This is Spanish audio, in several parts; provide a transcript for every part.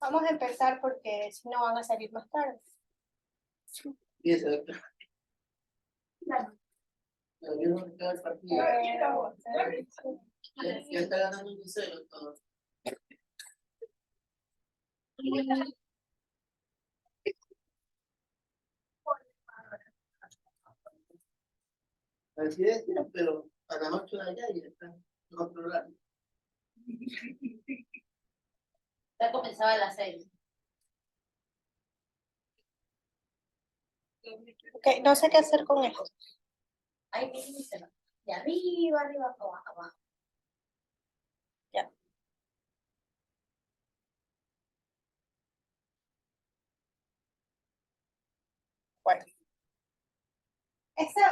Vamos a empezar porque si no van a salir más tarde. Y eso, Claro. lo mismo que cada partido. Ya está ganando 1-0 todo. Así es, pero a las 8 de allá ya está controlado. Ya comenzaba a las 6. Okay, no sé qué hacer con esto. Ahí mismo se va. De arriba, arriba, abajo, abajo. Ya. Bueno.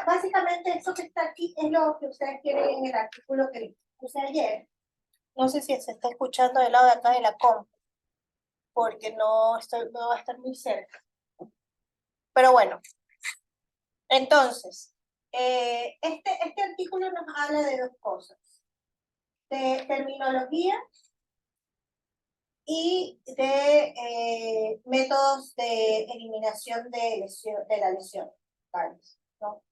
Básicamente eso que está aquí es lo que ustedes quieren en el artículo que puse ayer. No sé si se está escuchando del lado de acá de la compu, porque no va a estar muy cerca. Pero bueno, entonces, este artículo nos habla de dos cosas. De terminología y de métodos de eliminación de la lesión, ¿no?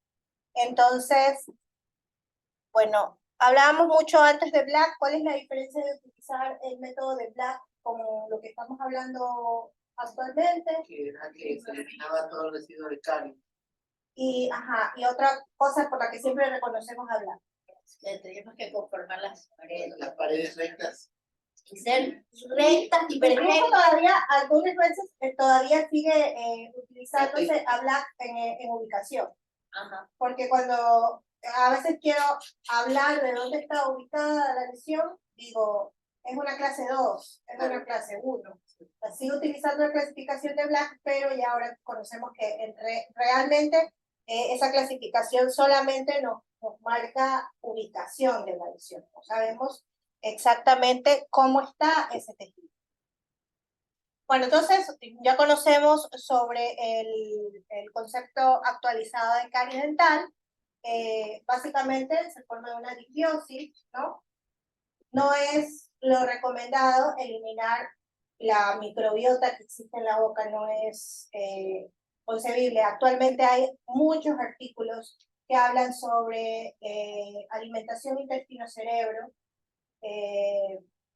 Entonces, bueno, hablábamos mucho antes de Black. ¿Cuál es la diferencia de utilizar el método de Black como lo que estamos hablando actualmente? Que era que se eliminaba todo el residuo de caries. Y otra cosa por la que siempre reconocemos a Black. Que tenemos que conformar las paredes rectas. y ser rectas y perfectas. Todavía, algunas veces todavía sigue utilizándose a Black en ubicación. Ajá. Porque cuando a veces quiero hablar de dónde está ubicada la lesión, digo, es una clase 2, es una clase 1. Sigo utilizando la clasificación de Black, pero ya ahora conocemos que realmente esa clasificación solamente nos marca ubicación de la lesión. No sabemos exactamente cómo está ese tejido. Bueno, entonces ya conocemos sobre el concepto actualizado de caries dental. Básicamente se forma una disbiosis, ¿no? No es lo recomendado eliminar la microbiota que existe en la boca, no es concebible. Actualmente hay muchos artículos que hablan sobre alimentación intestino-cerebro,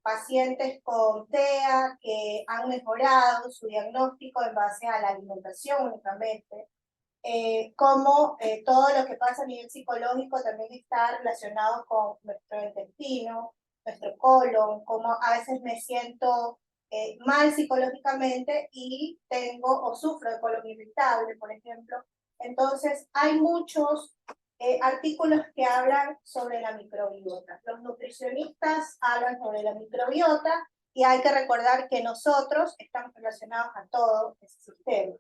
pacientes con TEA que han mejorado su diagnóstico en base a la alimentación únicamente, como todo lo que pasa a nivel psicológico también está relacionado con nuestro intestino, nuestro colon, como a veces me siento mal psicológicamente y tengo o sufro de colon irritable, por ejemplo. Entonces, hay muchos artículos que hablan sobre la microbiota. Los nutricionistas hablan sobre la microbiota y hay que recordar que nosotros estamos relacionados a todo ese sistema.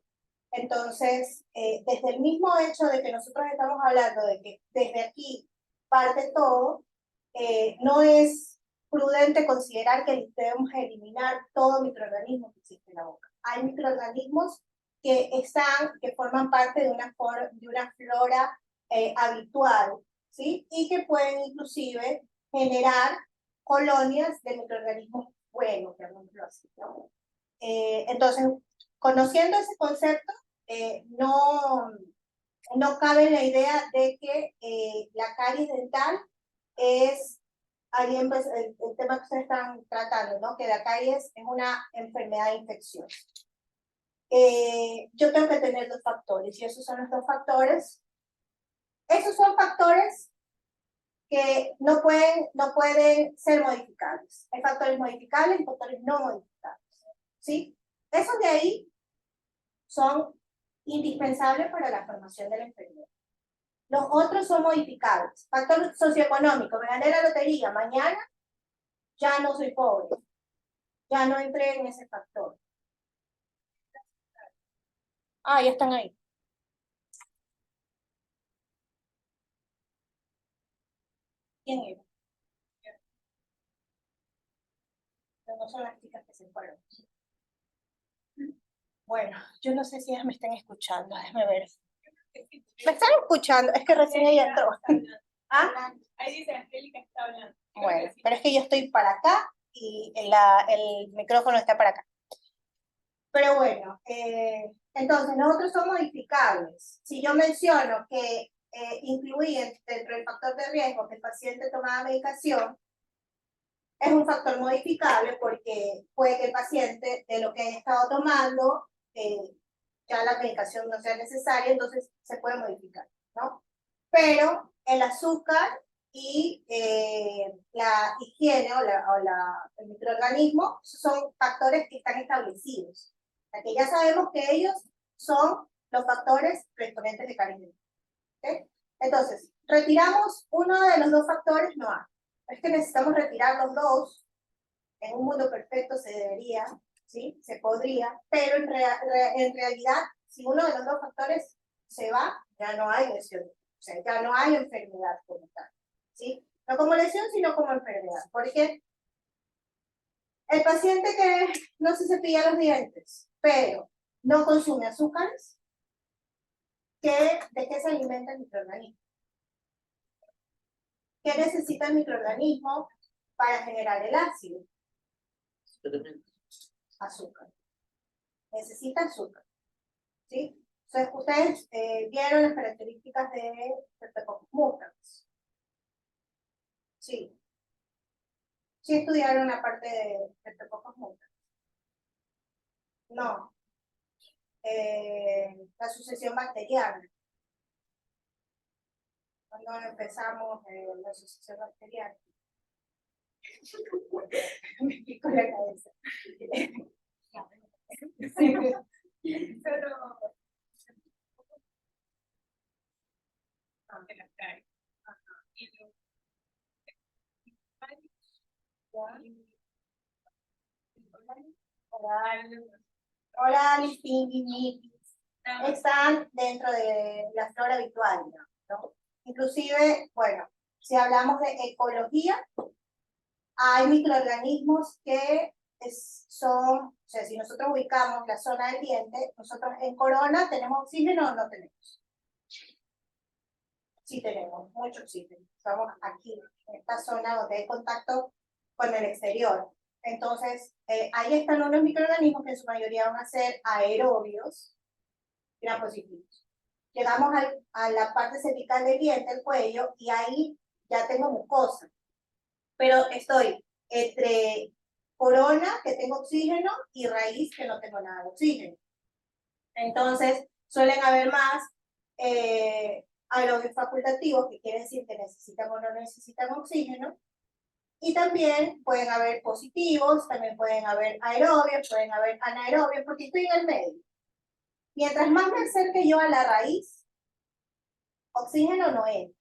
Entonces, desde el mismo hecho de que nosotros estamos hablando de que desde aquí parte todo, no es prudente considerar que debemos eliminar todo microorganismo que existe en la boca. Hay microorganismos que forman parte de una flora habitual, ¿sí? Y que pueden inclusive generar colonias de microorganismos buenos, llamémoslo así, ¿no? Entonces, conociendo ese concepto, no cabe la idea de que la caries dental es pues, el tema que ustedes están tratando, ¿no? Que la caries es una enfermedad infecciosa. Yo tengo que tener dos factores, y esos son los dos factores. Esos son factores que no pueden ser modificables. Hay factores modificables y factores no modificables, ¿sí? Esos de ahí son indispensables para la formación de la enfermedad. Los otros son modificables. Factor socioeconómico, me gané la lotería, mañana ya no soy pobre, ya no entré en ese factor. Ya están ahí. ¿Quién era? No son las chicas que se fueron. Bueno, yo no sé si ellas me están escuchando, déjame ver. ¿Me están escuchando? Es que recién ella entró. Ahí dice Angélica está hablando. Bueno, pero es que yo estoy para acá y el micrófono está para acá. Pero bueno, entonces nosotros somos modificables. Si yo menciono que incluí dentro del factor de riesgo que el paciente tomaba medicación, es un factor modificable porque puede que el paciente de lo que haya estado tomando ya la medicación no sea necesaria, entonces se puede modificar, ¿no? Pero el azúcar y la higiene el microorganismo son factores que están establecidos. O sea, que ya sabemos que ellos son los factores predisponentes de caries. ¿Okay? Entonces, retiramos uno de los dos factores, no hay. Es que necesitamos retirar los dos. En un mundo perfecto se debería, ¿sí? Se podría, pero en realidad, si uno de los dos factores se va, ya no hay lesión. O sea, ya no hay enfermedad como tal, ¿sí? No como lesión, sino como enfermedad. Porque el paciente que no se cepilla los dientes, pero no consume azúcares, ¿de qué se alimenta el microorganismo? ¿Qué necesita el microorganismo para generar el ácido? Azúcar. Necesita azúcar, ¿sí? Entonces, ustedes vieron las características de Streptococcus mutans. Sí. Sí estudiaron la parte de Streptococcus mutans. No. La sucesión bacteriana. Cuando empezamos la sucesión bacteriana. Me pico la cabeza. Solo de las caries. Y los Oral, tinnitus, están dentro de la flora habitual, ¿no? Inclusive, bueno, si hablamos de ecología, hay microorganismos que son, o sea, si nosotros ubicamos la zona del diente, nosotros en corona tenemos oxígeno o no tenemos. Sí tenemos mucho oxígeno. Estamos aquí, en esta zona donde hay contacto con el exterior. Entonces, ahí están unos microorganismos que en su mayoría van a ser aerobios, gram positivos. Llegamos a la parte cervical del diente, el cuello, y ahí ya tengo mucosa. Pero estoy entre corona, que tengo oxígeno, y raíz, que no tengo nada de oxígeno. Entonces, suelen haber más aerobios facultativos, que quiere decir que necesitan o no necesitan oxígeno, y también pueden haber positivos, también pueden haber aerobios, pueden haber anaerobios, porque estoy en el medio. Mientras más me acerque yo a la raíz, oxígeno no entra.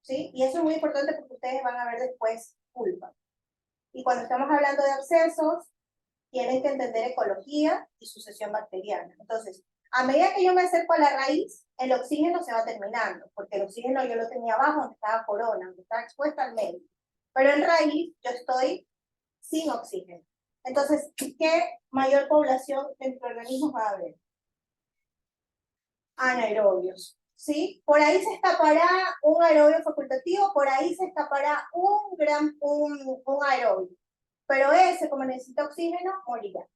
¿Sí? Y eso es muy importante porque ustedes van a ver después pulpa. Y cuando estamos hablando de abscesos, tienen que entender ecología y sucesión bacteriana. Entonces, a medida que yo me acerco a la raíz, el oxígeno se va terminando, porque el oxígeno yo lo tenía abajo, donde estaba corona, donde estaba expuesta al medio. Pero en raíz yo estoy sin oxígeno. Entonces, ¿qué mayor población de microorganismos va a haber? Anaerobios. ¿Sí? Por ahí se escapará un aerobio facultativo, por ahí se escapará un aerobio. Pero ese, como necesita oxígeno, morirá.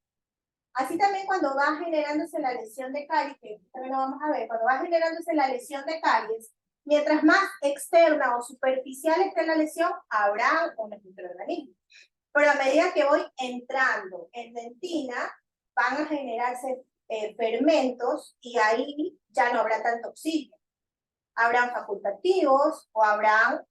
Así también cuando va generándose la lesión de caries, que también lo vamos a ver, cuando va generándose la lesión de caries, mientras más externa o superficial esté la lesión, habrá unos microorganismos. Pero a medida que voy entrando en dentina, van a generarse fermentos y ahí ya no habrá tanto oxígeno. Habrán facultativos o habrán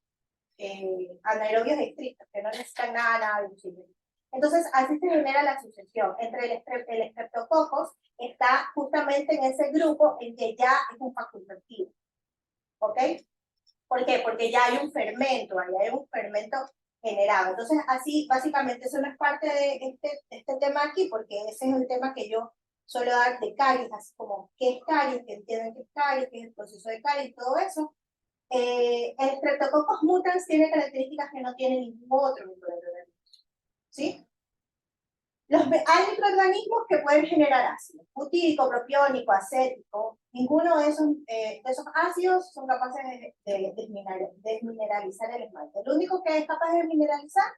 anaerobios estrictos, que no necesitan nada de oxígeno. Entonces, así se genera la sucesión. Entre el estreptococos está justamente en ese grupo en que ya es un facultativo. ¿Ok? ¿Por qué? Porque ya hay un fermento, ahí hay un fermento generado. Entonces, así, básicamente, eso no es parte de este tema aquí, porque ese es el tema que yo suelo dar de caries, así como qué es caries, que entienden qué es caries, qué es el proceso de caries, todo eso. El Streptococcus mutans tiene características que no tiene ningún otro microorganismo. ¿Sí? Hay microorganismos que pueden generar ácidos, butírico, propiónico, acético. Ninguno de esos ácidos son capaces de desmineralizar el esmalte. El único que es capaz de desmineralizar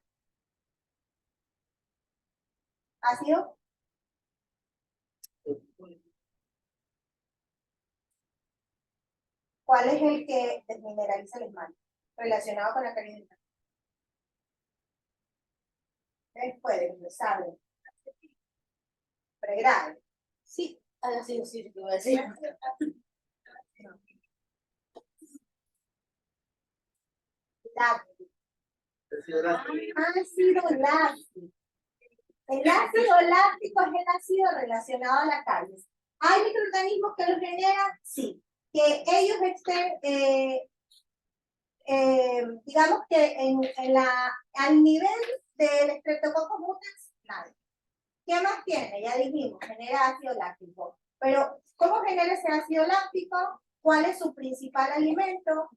ácido ¿Cuál es el que desmineraliza el esmalte? Relacionado con la caries dental. Ustedes pueden, lo saben. Pregrave. Sí, ahora sí, sí, te voy a decir. Láctico. Ácido láctico. Ácido láctico. El ácido láctico es el ácido relacionado a la caries. ¿Hay microorganismos que lo generan? Sí. Que ellos estén, digamos que al nivel del Streptococcus mutans, nada. ¿Qué más tiene? Ya dijimos, genera ácido láctico. Pero, ¿cómo genera ese ácido láctico? ¿Cuál es su principal alimento?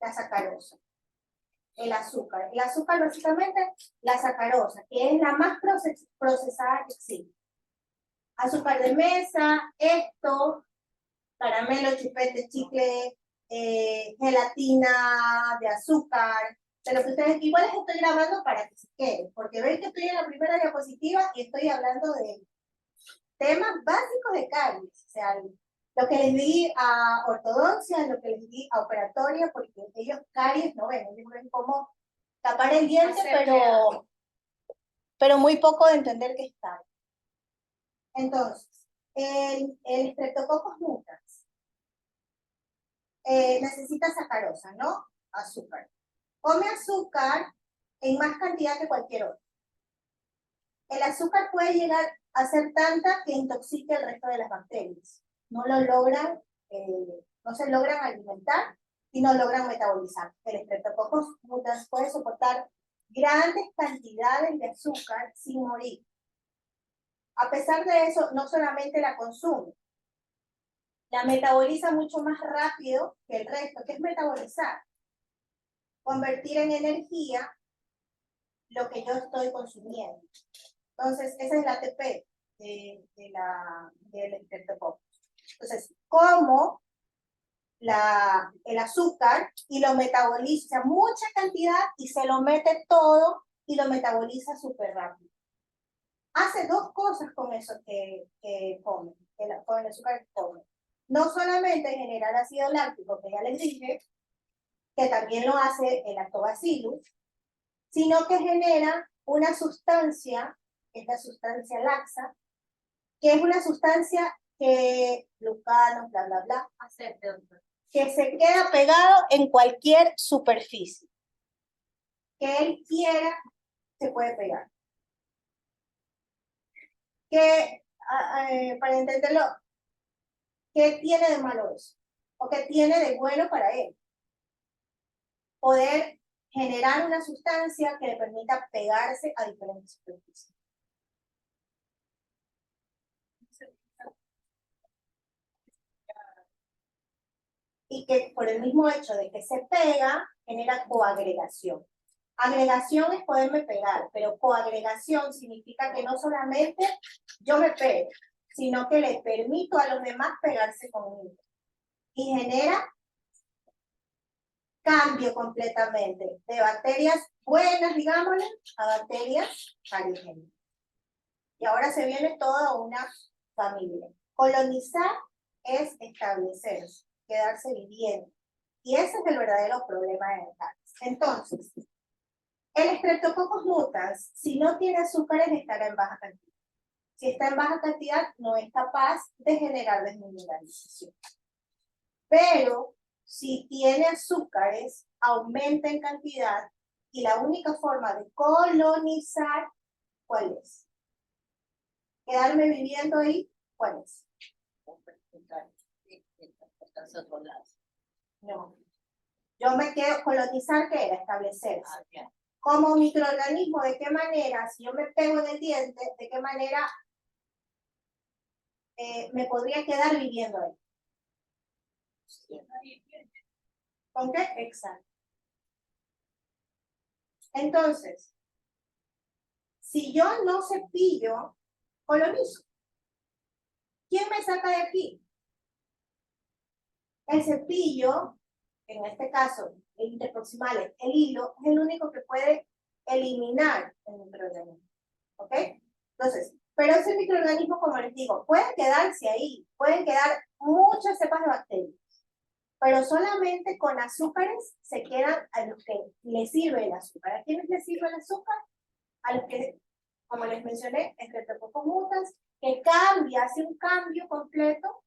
La sacarosa. El azúcar. El azúcar, básicamente, la sacarosa, que es la más procesada que existe. Azúcar de mesa, esto, caramelo, chupete, chicle, gelatina de azúcar, de lo que ustedes, igual les estoy grabando para que se queden, porque ven que estoy en la primera diapositiva y estoy hablando de temas básicos de caries, o sea, lo que les di a ortodoncia, lo que les di a operatoria, porque ellos caries no ven, ellos ven cómo tapar el diente, pero muy poco de entender que es caries. Entonces, el Streptococcus mutans necesita sacarosa, ¿no? Azúcar. Come azúcar en más cantidad que cualquier otro. El azúcar puede llegar a ser tanta que intoxique el resto de las bacterias. No lo logran, no se logran alimentar y no logran metabolizar. El Streptococcus mutans puede soportar grandes cantidades de azúcar sin morir. A pesar de eso, no solamente la consume, la metaboliza mucho más rápido que el resto. ¿Qué es metabolizar? Convertir en energía lo que yo estoy consumiendo. Entonces, esa es la ATP del Streptococcus. Entonces, como el azúcar y lo metaboliza mucha cantidad y se lo mete todo y lo metaboliza súper rápido. Hace dos cosas con eso que come, con el azúcar que come. No solamente generar ácido láctico, que ya les dije, que también lo hace el lactobacillus, sino que genera una sustancia, esta sustancia laxa, que es una sustancia que, glucano, bla, bla, bla, que se queda pegado en cualquier superficie que él quiera, se puede pegar. Que, para entenderlo, ¿qué tiene de malo eso? ¿O qué tiene de bueno para él? Poder generar una sustancia que le permita pegarse a diferentes superficies. Y que por el mismo hecho de que se pega, genera coagregación. Agregación es poderme pegar, pero coagregación significa que no solamente yo me pego, sino que le permito a los demás pegarse conmigo. Y genera cambio completamente de bacterias buenas, digámosle, a bacterias cariogénicas. Y ahora se viene toda una familia. Colonizar es establecerse, quedarse viviendo. Y ese es el verdadero problema de la caries. Entonces, el Streptococcus mutans, si no tiene azúcares, estará en baja cantidad. Si está en baja cantidad, no es capaz de generar desmineralización. Pero, si tiene azúcares, aumenta en cantidad y la única forma de colonizar, ¿cuál es? ¿Quedarme viviendo ahí? ¿Cuál es? No. Yo me quedo, colonizar, ¿qué era? Establecerse. Como microorganismo, ¿de qué manera? Si yo me pego en el diente, ¿de qué manera me podría quedar viviendo ahí? ¿Con qué? Exacto. Entonces, si yo no cepillo, colonizo. ¿Quién me saca de aquí? El cepillo, en este caso, el interproximal, el hilo, es el único que puede eliminar el microorganismo. ¿Ok? Entonces, Pero ese microorganismo, como les digo, puede quedarse ahí, pueden quedar muchas cepas de bacterias, pero solamente con azúcares se quedan a los que les sirve el azúcar. ¿A quiénes les sirve el azúcar? A los que, como les mencioné, Streptococcus mutans, que cambia, hace un cambio completo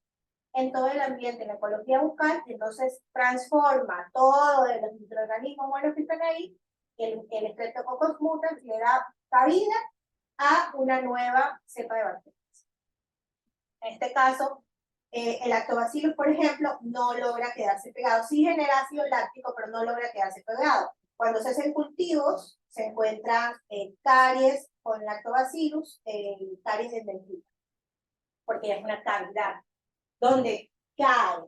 en todo el ambiente, en la ecología bucal, y entonces transforma todo de los microorganismos buenos que están ahí, el Streptococcus mutans le da cabida a una nueva cepa de bacterias. En este caso, el lactobacillus, por ejemplo, no logra quedarse pegado. Sí genera ácido láctico, pero no logra quedarse pegado. Cuando se hacen cultivos, se encuentran caries con lactobacillus, caries de dentita, porque es una cavidad donde cae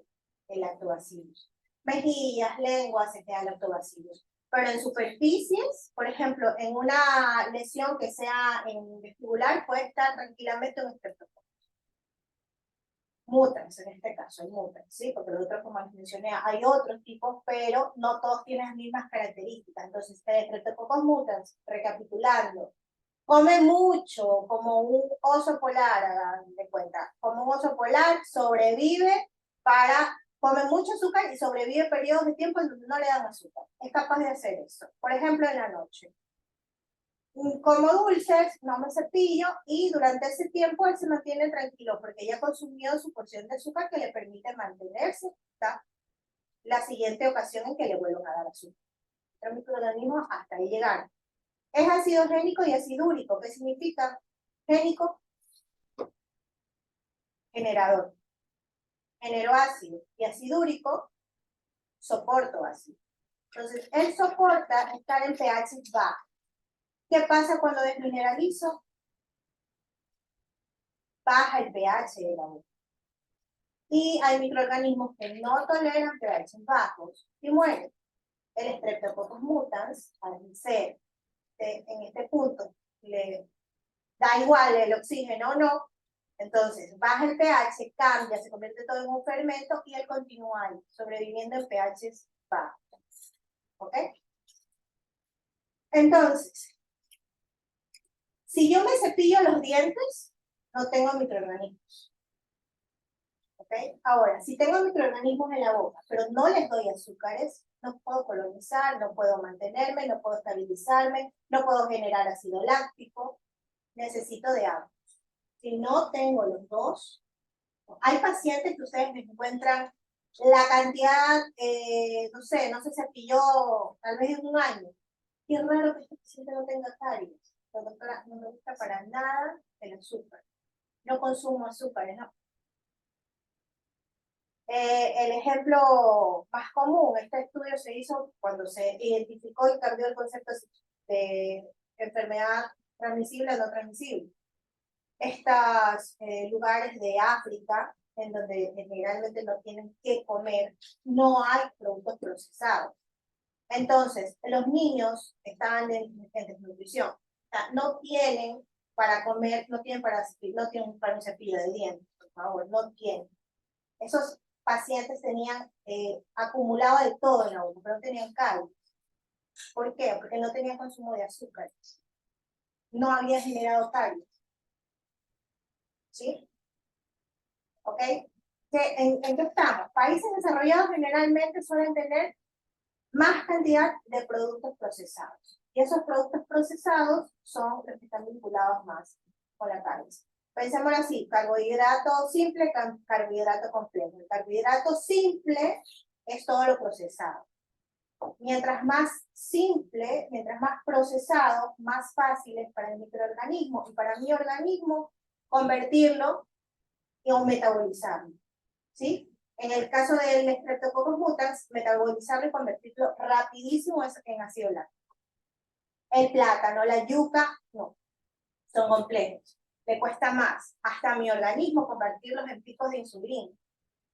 el lactobacillus. Mejillas, lenguas, se queda el lactobacillus. Pero en superficies, por ejemplo, en una lesión que sea en vestibular, puede estar tranquilamente un Streptococcus mutans, en este caso, hay mutans, ¿sí? Porque los otros, como les mencioné, hay otros tipos, pero no todos tienen las mismas características. Entonces, el Streptococcus mutans, recapitulando, come mucho, como un oso polar, hagan de cuenta, como un oso polar, sobrevive come mucho azúcar y sobrevive periodos de tiempo en donde no le dan azúcar. Es capaz de hacer eso. Por ejemplo, en la noche. Como dulces, no me cepillo y durante ese tiempo él se mantiene tranquilo porque ya ha consumido su porción de azúcar que le permite mantenerse hasta la siguiente ocasión en que le vuelvan a dar azúcar. Los microorganismos hasta ahí llegaron. Es ácido génico y ácido úrico. ¿Qué significa? Génico, generador. Genero ácido y ácido úrico, soporto ácido. Entonces, él soporta estar en pH bajo. ¿Qué pasa cuando desmineralizo? Baja el pH de la boca. Y hay microorganismos que no toleran pH bajos y mueren. El Streptococcus mutans, al ser en este punto, le da igual el oxígeno o no, entonces baja el pH, cambia, se convierte todo en un fermento y él continúa ahí, sobreviviendo en pHs bajos. ¿Ok? Entonces, si yo me cepillo los dientes, no tengo microorganismos. ¿Ok? Ahora, si tengo microorganismos en la boca, pero no les doy azúcares, no puedo colonizar, no puedo mantenerme, no puedo estabilizarme, no puedo generar ácido láctico, necesito de agua. Si no tengo los dos, hay pacientes que ustedes me encuentran la cantidad, no sé, no se cepilló tal vez en un año. Y es raro que este paciente no tenga caries. La doctora, no me gusta para nada el azúcar. No consumo azúcares, no. El ejemplo más común, este estudio se hizo cuando se identificó y cambió el concepto de enfermedad transmisible o no transmisible. Estos lugares de África, en donde generalmente no tienen que comer, no hay productos procesados. Entonces, los niños estaban en desnutrición. O sea, no tienen para comer, no tienen para un cepillo de dientes, por favor, no tienen. Esos pacientes tenían acumulado de todo en la boca, pero no tenían calcio. ¿Por qué? Porque no tenían consumo de azúcar. No había generado calcio. ¿Sí? ¿Ok? ¿En qué estamos? Países desarrollados generalmente suelen tener más cantidad de productos procesados. Y esos productos procesados son los que están vinculados más con la carne. Pensémoslo así, carbohidrato simple, carbohidrato complejo. El carbohidrato simple es todo lo procesado. Mientras más simple, mientras más procesado, más fácil es para el microorganismo y para mi organismo convertirlo o metabolizarlo. ¿Sí? En el caso del Streptococcus mutans, metabolizarlo y convertirlo rapidísimo en ácido láctico. El plátano, la yuca, no. Son complejos. Le cuesta más hasta a mi organismo convertirlos en picos de insulina.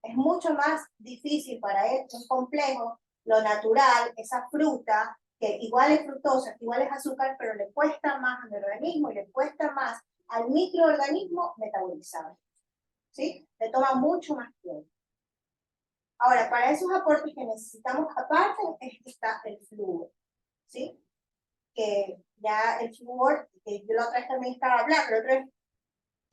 Es mucho más difícil para él, es complejo, lo natural, esa fruta, que igual es fructosa, que igual es azúcar, pero le cuesta más a mi organismo y le cuesta más al microorganismo metabolizarlo. ¿Sí? Le toma mucho más tiempo. Ahora, para esos aportes que necesitamos aparte, está el flúor, ¿sí? Que ya el flúor, que yo la otra vez también estaba hablando, la otra vez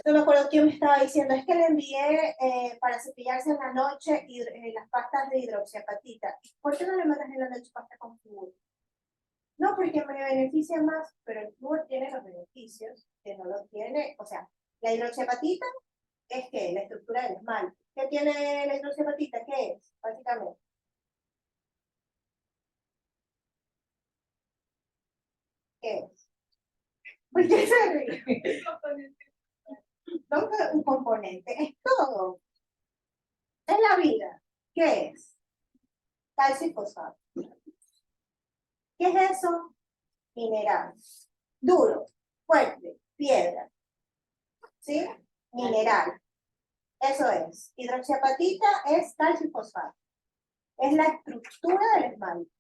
No me acuerdo quién me estaba diciendo, es que le envié para cepillarse en la noche las pastas de hidroxiapatita. ¿Por qué no le mandas en la noche pasta con flúor? No, porque me beneficia más, pero el flúor tiene los beneficios que no lo tiene, o sea, la hidroxiapatita es que la estructura del esmalte. ¿Qué tiene la hidroxiapatita? ¿Qué es? Básicamente. ¿Qué es? ¿Por qué se ríe? No es un componente, es todo. Es la vida. ¿Qué es? Calcio y fosfato. ¿Qué es eso? Mineral. Duro, fuerte, piedra. ¿Sí? Mineral. Eso es. Hidroxiapatita es calcio y fosfato. Es la estructura del esmalte.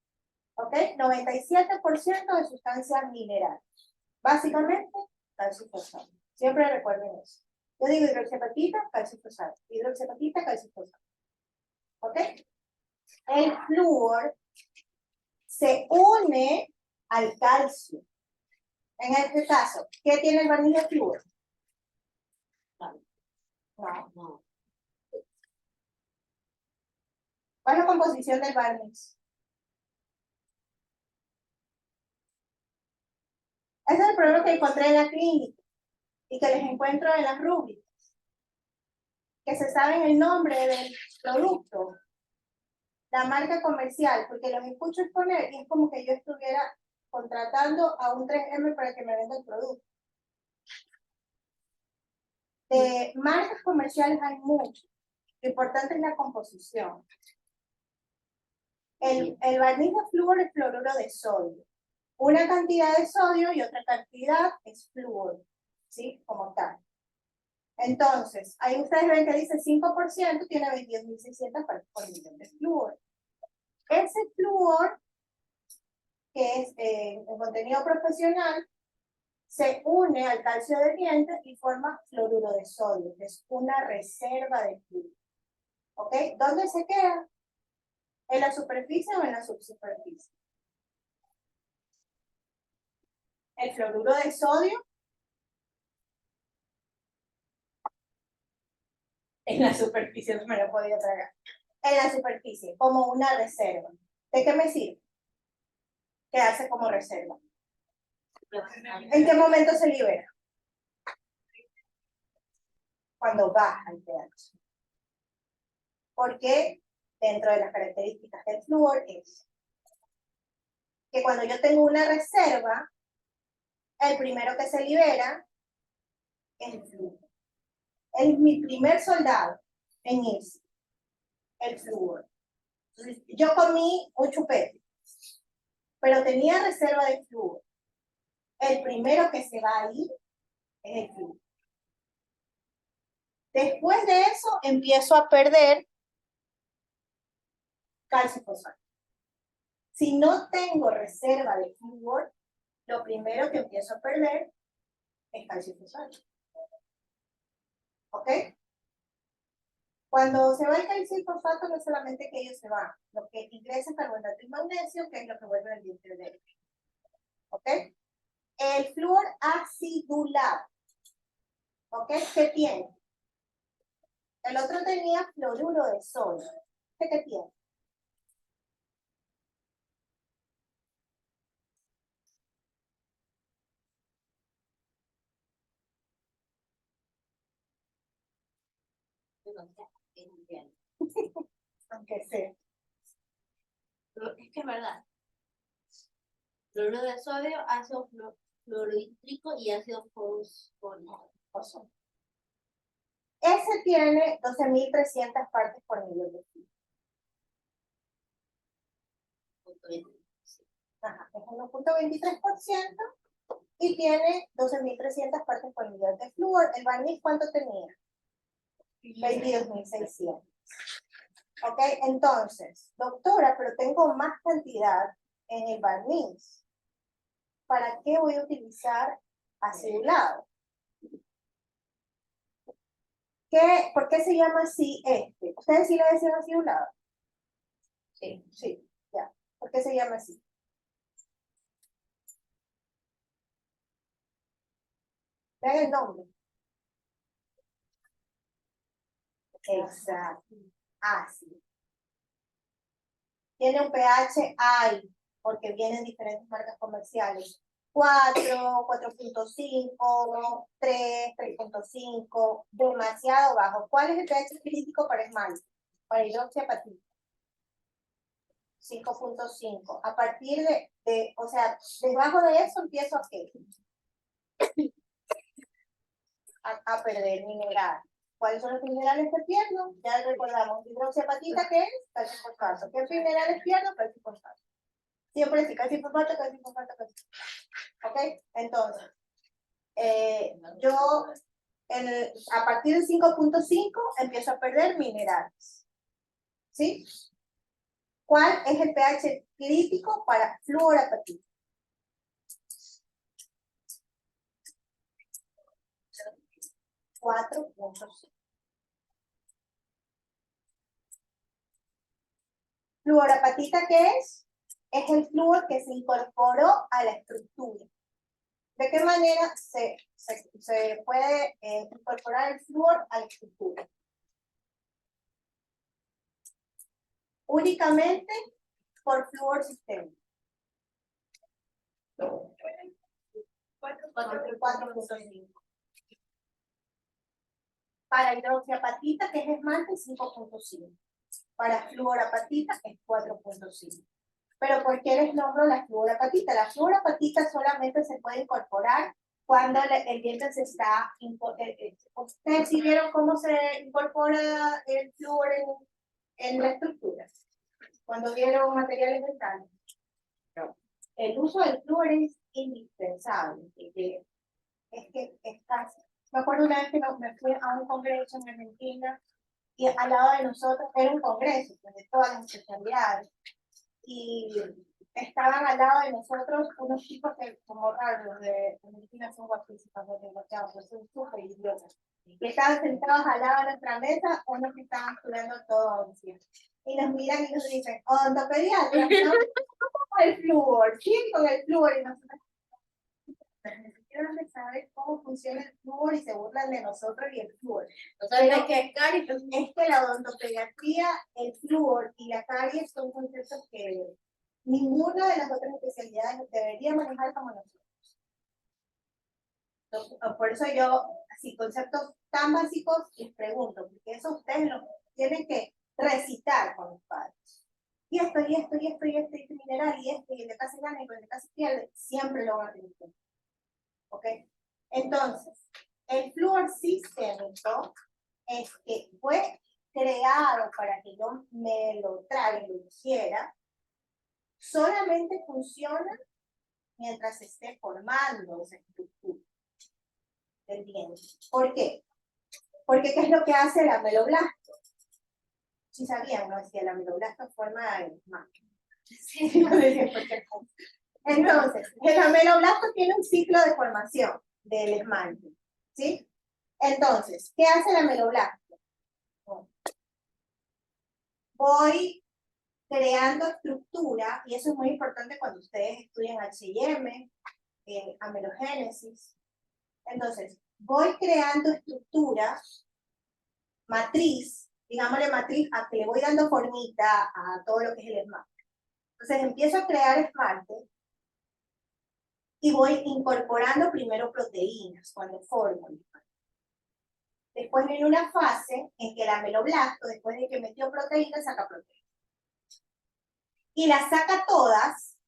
¿Ok? 97% de sustancias minerales. Básicamente, calcio y fosfato. Siempre recuerden eso. Yo digo hidroxiapatita, calcio y fosfato. Hidroxiapatita, calcio y fosfato. ¿Ok? El flúor se une al calcio. En este caso, ¿qué tiene el barniz de flúor? No. ¿Cuál es la composición del barniz? Ese es el problema que encontré en la clínica y que les encuentro en las rúbricas. Que se saben el nombre del producto, la marca comercial, porque los escucho exponer y es como que yo estuviera contratando a un 3M para que me venda el producto. De marcas comerciales hay muchas. Lo importante es la composición. El barniz de flúor es fluoruro de sodio. Una cantidad de sodio y otra cantidad es flúor, ¿sí? Como tal. Entonces, ahí ustedes ven que dice 5%, tiene 22.600 partes por millón de flúor. Ese flúor, que es en contenido profesional, se une al calcio de dientes y forma fluoruro de sodio, que es una reserva de flúor. ¿Ok? ¿Dónde se queda? ¿En la superficie o en la subsuperficie? El fluoruro de sodio en la superficie, no me lo podía tragar. En la superficie, como una reserva. ¿De qué me sirve? Quedarse como reserva. ¿En qué momento se libera? Cuando baja el pH. Porque dentro de las características del flúor es que cuando yo tengo una reserva, el primero que se libera es el flúor. Es mi primer soldado en irse, el flúor. Entonces, yo comí un chupete, pero tenía reserva de flúor. El primero que se va a ir es el flúor. Después de eso, empiezo a perder calcio y fosfato. Si no tengo reserva de flúor, lo primero que empiezo a perder es calcio y fosfato. ¿Ok? Cuando se va el calcio y fosfato, no es solamente que ellos se van, lo que ingresa es carbonato y magnesio, que es lo que vuelve el diente de ellos. ¿Ok? El flúor acidulado. ¿Ok? ¿Qué tiene? El otro tenía fluoruro de sodio. ¿Qué tiene? Aunque sea. Es que es verdad. Fluoruro de sodio, ácido fluorhídrico y ácido fosfórico. Ese tiene 12.300 partes por millón de flúor. Ajá, es 1.23% y tiene 12.300 partes por millón de flúor. ¿El barniz cuánto tenía? 22.600. Ok, entonces, doctora, pero tengo más cantidad en el barniz. ¿Para qué voy a utilizar acidulado? ¿Por qué se llama así este? ¿Ustedes sí le decían acidulado? Sí, ya. ¿Por qué se llama así? Vean el nombre. Exacto. Ácido. Tiene un pH high, porque vienen diferentes marcas comerciales. 4, 4.5, 3, 3.5, demasiado bajo. ¿Cuál es el pH crítico para esmalte? Para hidroxiapatita. 5.5. A partir o sea, debajo de eso empiezo a qué? A perder minerales. ¿Cuáles son los minerales que pierdo? Ya recordamos, hidroxiapatita, ¿qué es? Calcio fosfato. ¿Qué minerales pierdo? Calcio fosfato. Siempre sí, calcio fosfato, calcio fosfato, calcio fosfato. ¿Ok? Entonces, yo a partir del 5.5 empiezo a perder minerales. ¿Sí? ¿Cuál es el pH crítico para fluorapatita? 4.5. Fluorapatita, ¿qué es? Es el flúor que se incorporó a la estructura. ¿De qué manera se puede incorporar el flúor a la estructura? Únicamente por flúor sistémico. 4.5. Para hidroxiapatita, que es esmalte, 5.5. Para fluorapatita es 4.5. Pero ¿por qué les nombro la fluorapatita? La fluorapatita solamente se puede incorporar cuando el diente se está... ¿Ustedes sí vieron cómo se incorpora el flúor en la estructura? Cuando vieron materiales dentales. No. El uso del flúor es indispensable. Es casi... Me acuerdo una vez que me fui a un congreso en Argentina y al lado de nosotros era un congreso de todas las especialidades. Y estaban al lado de nosotros unos chicos que, como raros, de Argentina son guapísimos, pues son súper idiotas. Y estaban sentados al lado de nuestra mesa, unos que estaban estudiando todo odontología. Y nos miran y nos dicen, odontopediatra, ¿no? Con el flúor, ¿sí? Con el flúor. Y nosotros ni siquiera saber cómo funciona el flúor y se burlan de nosotros y el flúor. Pero que es que la odontopediatría, el flúor y la caries son conceptos que ninguna de las otras especialidades debería manejar como nosotros. Entonces, por eso yo, así, conceptos tan básicos, les pregunto, porque eso ustedes lo tienen que recitar con los padres. Y esto, y esto, y esto, y esto, y este mineral, y este, y el de casi gana, y el de casi pierde, siempre lo van a tener. ¿Ok? Entonces, el flúor sistémico es que fue creado para que yo me lo trague, lo hiciera, solamente funciona mientras se esté formando esa estructura del diente. ¿Por qué? Porque ¿qué es lo que hace el ameloblasto? Si sabían, ¿no? Si el ameloblasto forma el máquina. Entonces, el ameloblasto tiene un ciclo de formación del esmalte, ¿sí? Entonces, ¿qué hace el ameloblasto? Voy creando estructura, y eso es muy importante cuando ustedes estudian H&M, amelogénesis. Entonces, voy creando estructura, matriz, digámosle matriz, a que le voy dando formita a todo lo que es el esmalte. Entonces, empiezo a crear esmalte, y voy incorporando primero proteínas cuando formo el esmalte. Después viene una fase en que el ameloblasto, después de que metió proteínas, saca proteínas. Y las saca todas,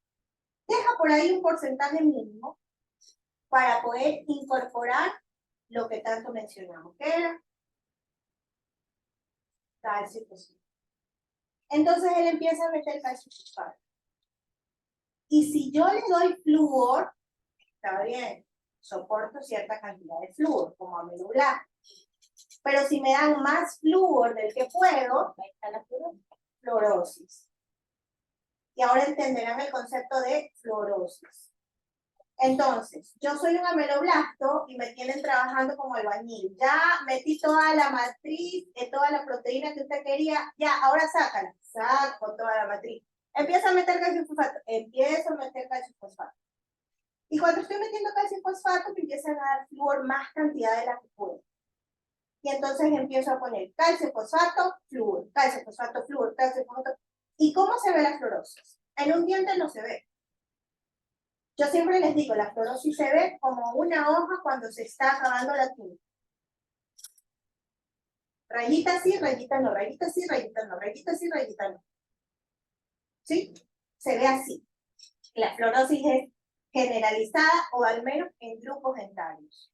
deja por ahí un porcentaje mínimo para poder incorporar lo que tanto mencionamos, que era calcio y fosfato. Entonces él empieza a meter calcio y fosfato. Y si yo le doy flúor, está bien, soporto cierta cantidad de flúor, como ameloblasto. Pero si me dan más flúor del que puedo, ahí está la fluorosis. Y ahora entenderán el concepto de fluorosis. Entonces, yo soy un ameloblasto y me tienen trabajando como albañil. Ya metí toda la matriz, toda la proteína que usted quería, ya, ahora sácala. Saco toda la matriz. Empiezo a meter calcio fosfato. Empiezo a meter calcio fosfato. Y cuando estoy metiendo calcio fosfato, me empiezan a dar flúor más cantidad de la que puedo. Y entonces empiezo a poner calcio, fosfato, flúor, calcio, fosfato, flúor, calcio, fosfato. ¿Y cómo se ve la fluorosis? En un diente no se ve. Yo siempre les digo, la fluorosis se ve como una hoja cuando se está acabando la tinta. Rayita sí, rayita no, rayita sí, rayita no, rayita sí, rayita no. ¿Sí? Se ve así. La fluorosis es generalizada o al menos en grupos dentarios.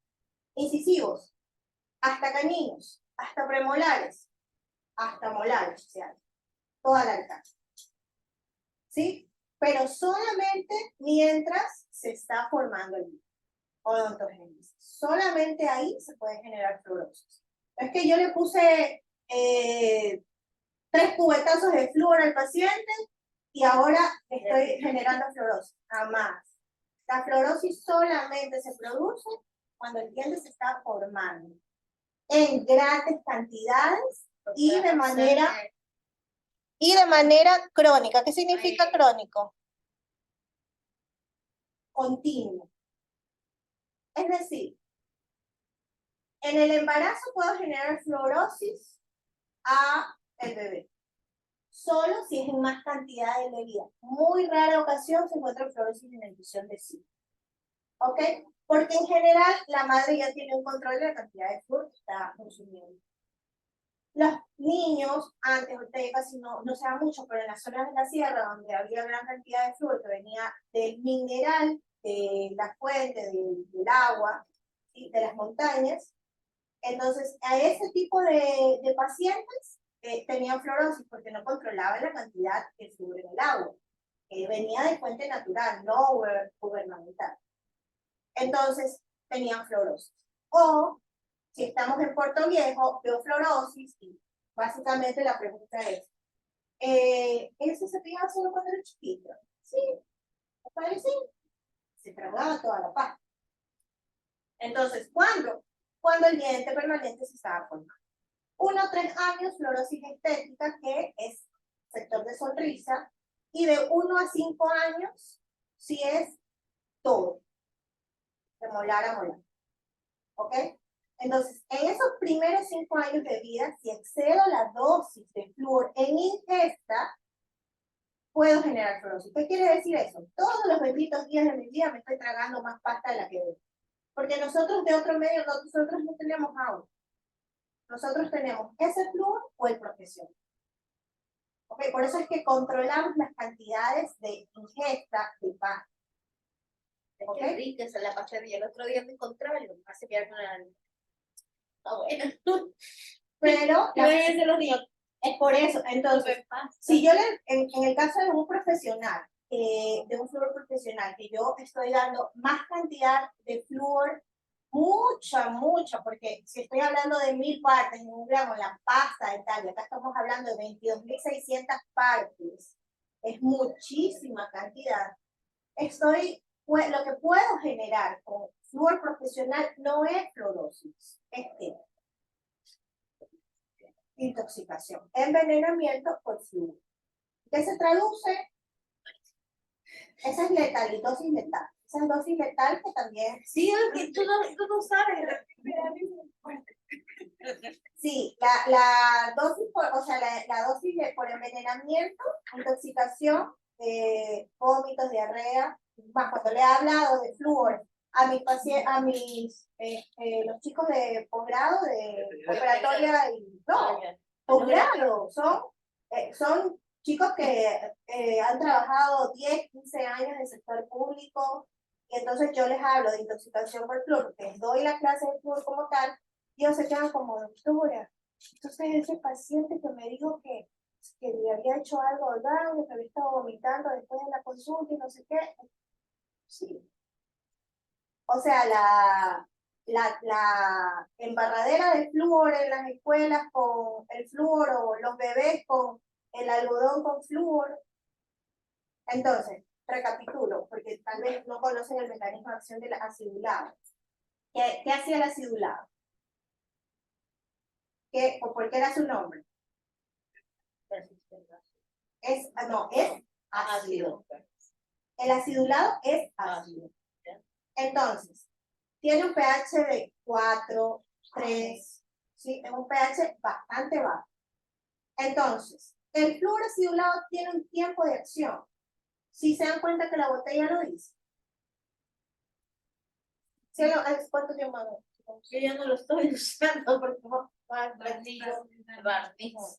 Incisivos, hasta caninos, hasta premolares, hasta molares, o sea, toda la alcance. ¿Sí? Pero solamente mientras se está formando el odontogénesis. Solamente ahí se puede generar fluorosis. Es que yo le puse 3 cubetazos de flúor al paciente y ahora estoy generando fluorosis. Jamás. La fluorosis solamente se produce cuando el diente se está formando en grandes cantidades y de manera crónica. ¿Qué significa crónico? Continuo. Es decir, en el embarazo puedo generar fluorosis a el bebé. Solo si es en más cantidad de bebida. Muy rara ocasión se encuentra fluorosis en la inducción de sí. ¿Ok? Porque en general la madre ya tiene un control de la cantidad de flúor que está consumiendo. Los niños, antes, ahorita ya casi no se da mucho, pero en las zonas de la sierra donde había gran cantidad de flúor que venía del mineral, de la fuente, del agua, ¿sí? De las montañas, entonces a ese tipo de pacientes tenían fluorosis porque no controlaban la cantidad de flúor en el agua. Venía de fuente natural, no gubernamental. Entonces tenían fluorosis. O si estamos en Puerto Viejo, veo fluorosis y básicamente la pregunta es, ¿eso se pillaba solo cuando era chiquito? Sí, me parece. Se tragaba toda la pasta. Entonces, ¿cuándo? Cuando el diente permanente se estaba formando. 1 a 3 años, fluorosis estética, que es sector de sonrisa, y de 1 a 5 años, si es todo, de molar a molar. ¿Ok? Entonces, en esos primeros 5 años de vida, si excedo la dosis de flúor en ingesta, puedo generar fluorosis. ¿Qué quiere decir eso? Todos los benditos días de mi vida me estoy tragando más pasta de la que debo. Porque nosotros de otro medio, nosotros no tenemos agua. Nosotros tenemos ese flúor o el profesional. ¿Ok? Por eso es que controlamos las cantidades de ingesta de pasta. ¿Ok? Qué rica esa la pastilla. El otro día me encontraba y lo hace quedar una... Está buena. Pero Yo los digo, es por eso. Entonces, si yo en el caso de un profesional, de un flúor profesional, que yo estoy dando más cantidad de flúor, mucha, porque si estoy hablando de 1000 partes en un gramo, la pasta de tal, acá estamos hablando de 22.600 partes, es muchísima cantidad. Lo que puedo generar con flúor profesional no es fluorosis, es intoxicación, envenenamiento por flúor. ¿Qué se traduce? Esa es letal, dosis letal. Esa es dosis letal que también... sí, que tú no sabes. Sí, la dosis, o sea, la dosis por envenenamiento, intoxicación, vómitos, diarrea, más cuando le he hablado de flúor a mis pacientes, a los chicos de posgrado, de operatoria y no, posgrado, son chicos que han trabajado 10, 15 años en el sector público, y entonces yo les hablo de intoxicación por flúor, les doy la clase de flúor como tal, y ellos se quedan como, doctora, entonces ese paciente que me dijo que le había hecho algo daño, que había estado vomitando después de la consulta y no sé qué. Sí. O sea, la embarradera de flúor en las escuelas con el flúor o los bebés con el algodón con flúor. Entonces, recapitulo, porque tal vez no conocen el mecanismo de acción del acidulado. ¿Qué hacía el acidulado? ¿O por qué era su nombre? Es ácido. El acidulado es ácido. Entonces, tiene un pH de 4, 3, ¿sí? Es un pH bastante bajo. Entonces, el flúor acidulado tiene un tiempo de acción. Si se dan cuenta que la botella lo dice. ¿Sí, ¿cuánto tiempo? Yo ya no lo estoy usando porque barniz.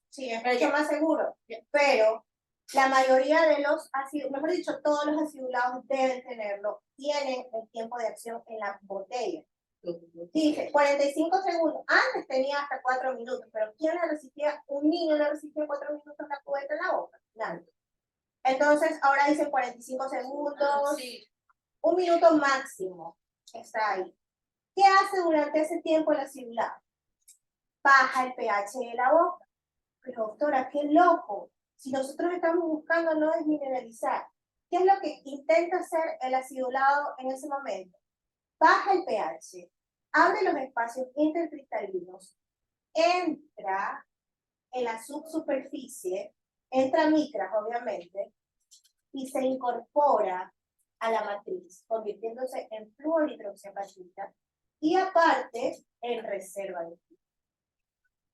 Sí, es mucho más seguro. Pero la mayoría de los ácidos, mejor dicho, todos los acidulados deben tenerlo, tienen el tiempo de acción en la botella. Dice 45 segundos. Antes tenía hasta 4 minutos, pero ¿quién le resistía? Un niño le resistía 4 minutos la cubeta en la boca. Nadie. Entonces, ahora dicen 45 segundos, Sí. 1 minuto máximo. Está ahí. ¿Qué hace durante ese tiempo el acidulado? Baja el pH de la boca. Pero doctora, qué loco. Si nosotros estamos buscando no desmineralizar, ¿qué es lo que intenta hacer el acidulado en ese momento? Baja el pH, abre los espacios intercristalinos, entra en la subsuperficie, entra micras, obviamente, y se incorpora a la matriz, convirtiéndose en fluorhidroxiapatita y aparte en reserva de flúor.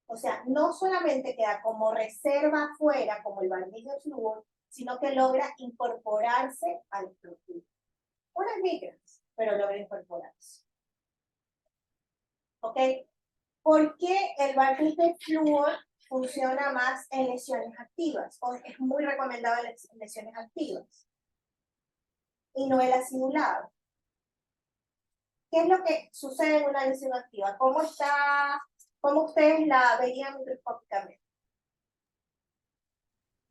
O sea, no solamente queda como reserva afuera, como el barniz de flúor, sino que logra incorporarse al flúor. Unas micras, pero logra incorporarse. ¿Ok? ¿Por qué el barniz de flúor funciona más en lesiones activas? O es muy recomendado en lesiones activas. Y no el acidulado. ¿Qué es lo que sucede en una lesión activa? ¿Cómo ustedes la verían microscópicamente?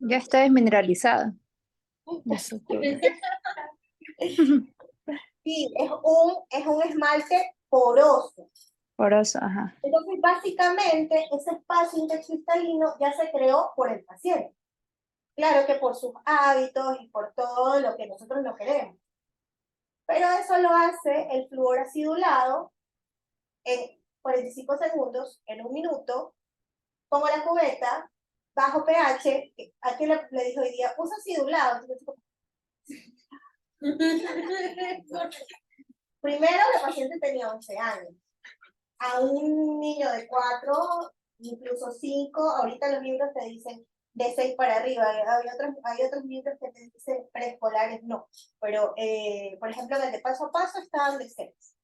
Ya está desmineralizada. La estructura. Sí, es un esmalte poroso. Poroso, ajá. Entonces, básicamente, ese espacio intercristalino ya se creó por el paciente. Claro que por sus hábitos y por todo lo que nosotros no queremos. Pero eso lo hace el flúor acidulado en 45 segundos, en 1 minuto. Pongo la cubeta, bajo pH. ¿A quién le dijo hoy día? Usa acidulado. Primero, la paciente tenía 11 años. A un niño de 4, incluso 5, ahorita los libros te dicen de 6 para arriba. Hay otros libros que te dicen preescolares, no. Pero, por ejemplo, en el de paso a paso estaban de 6.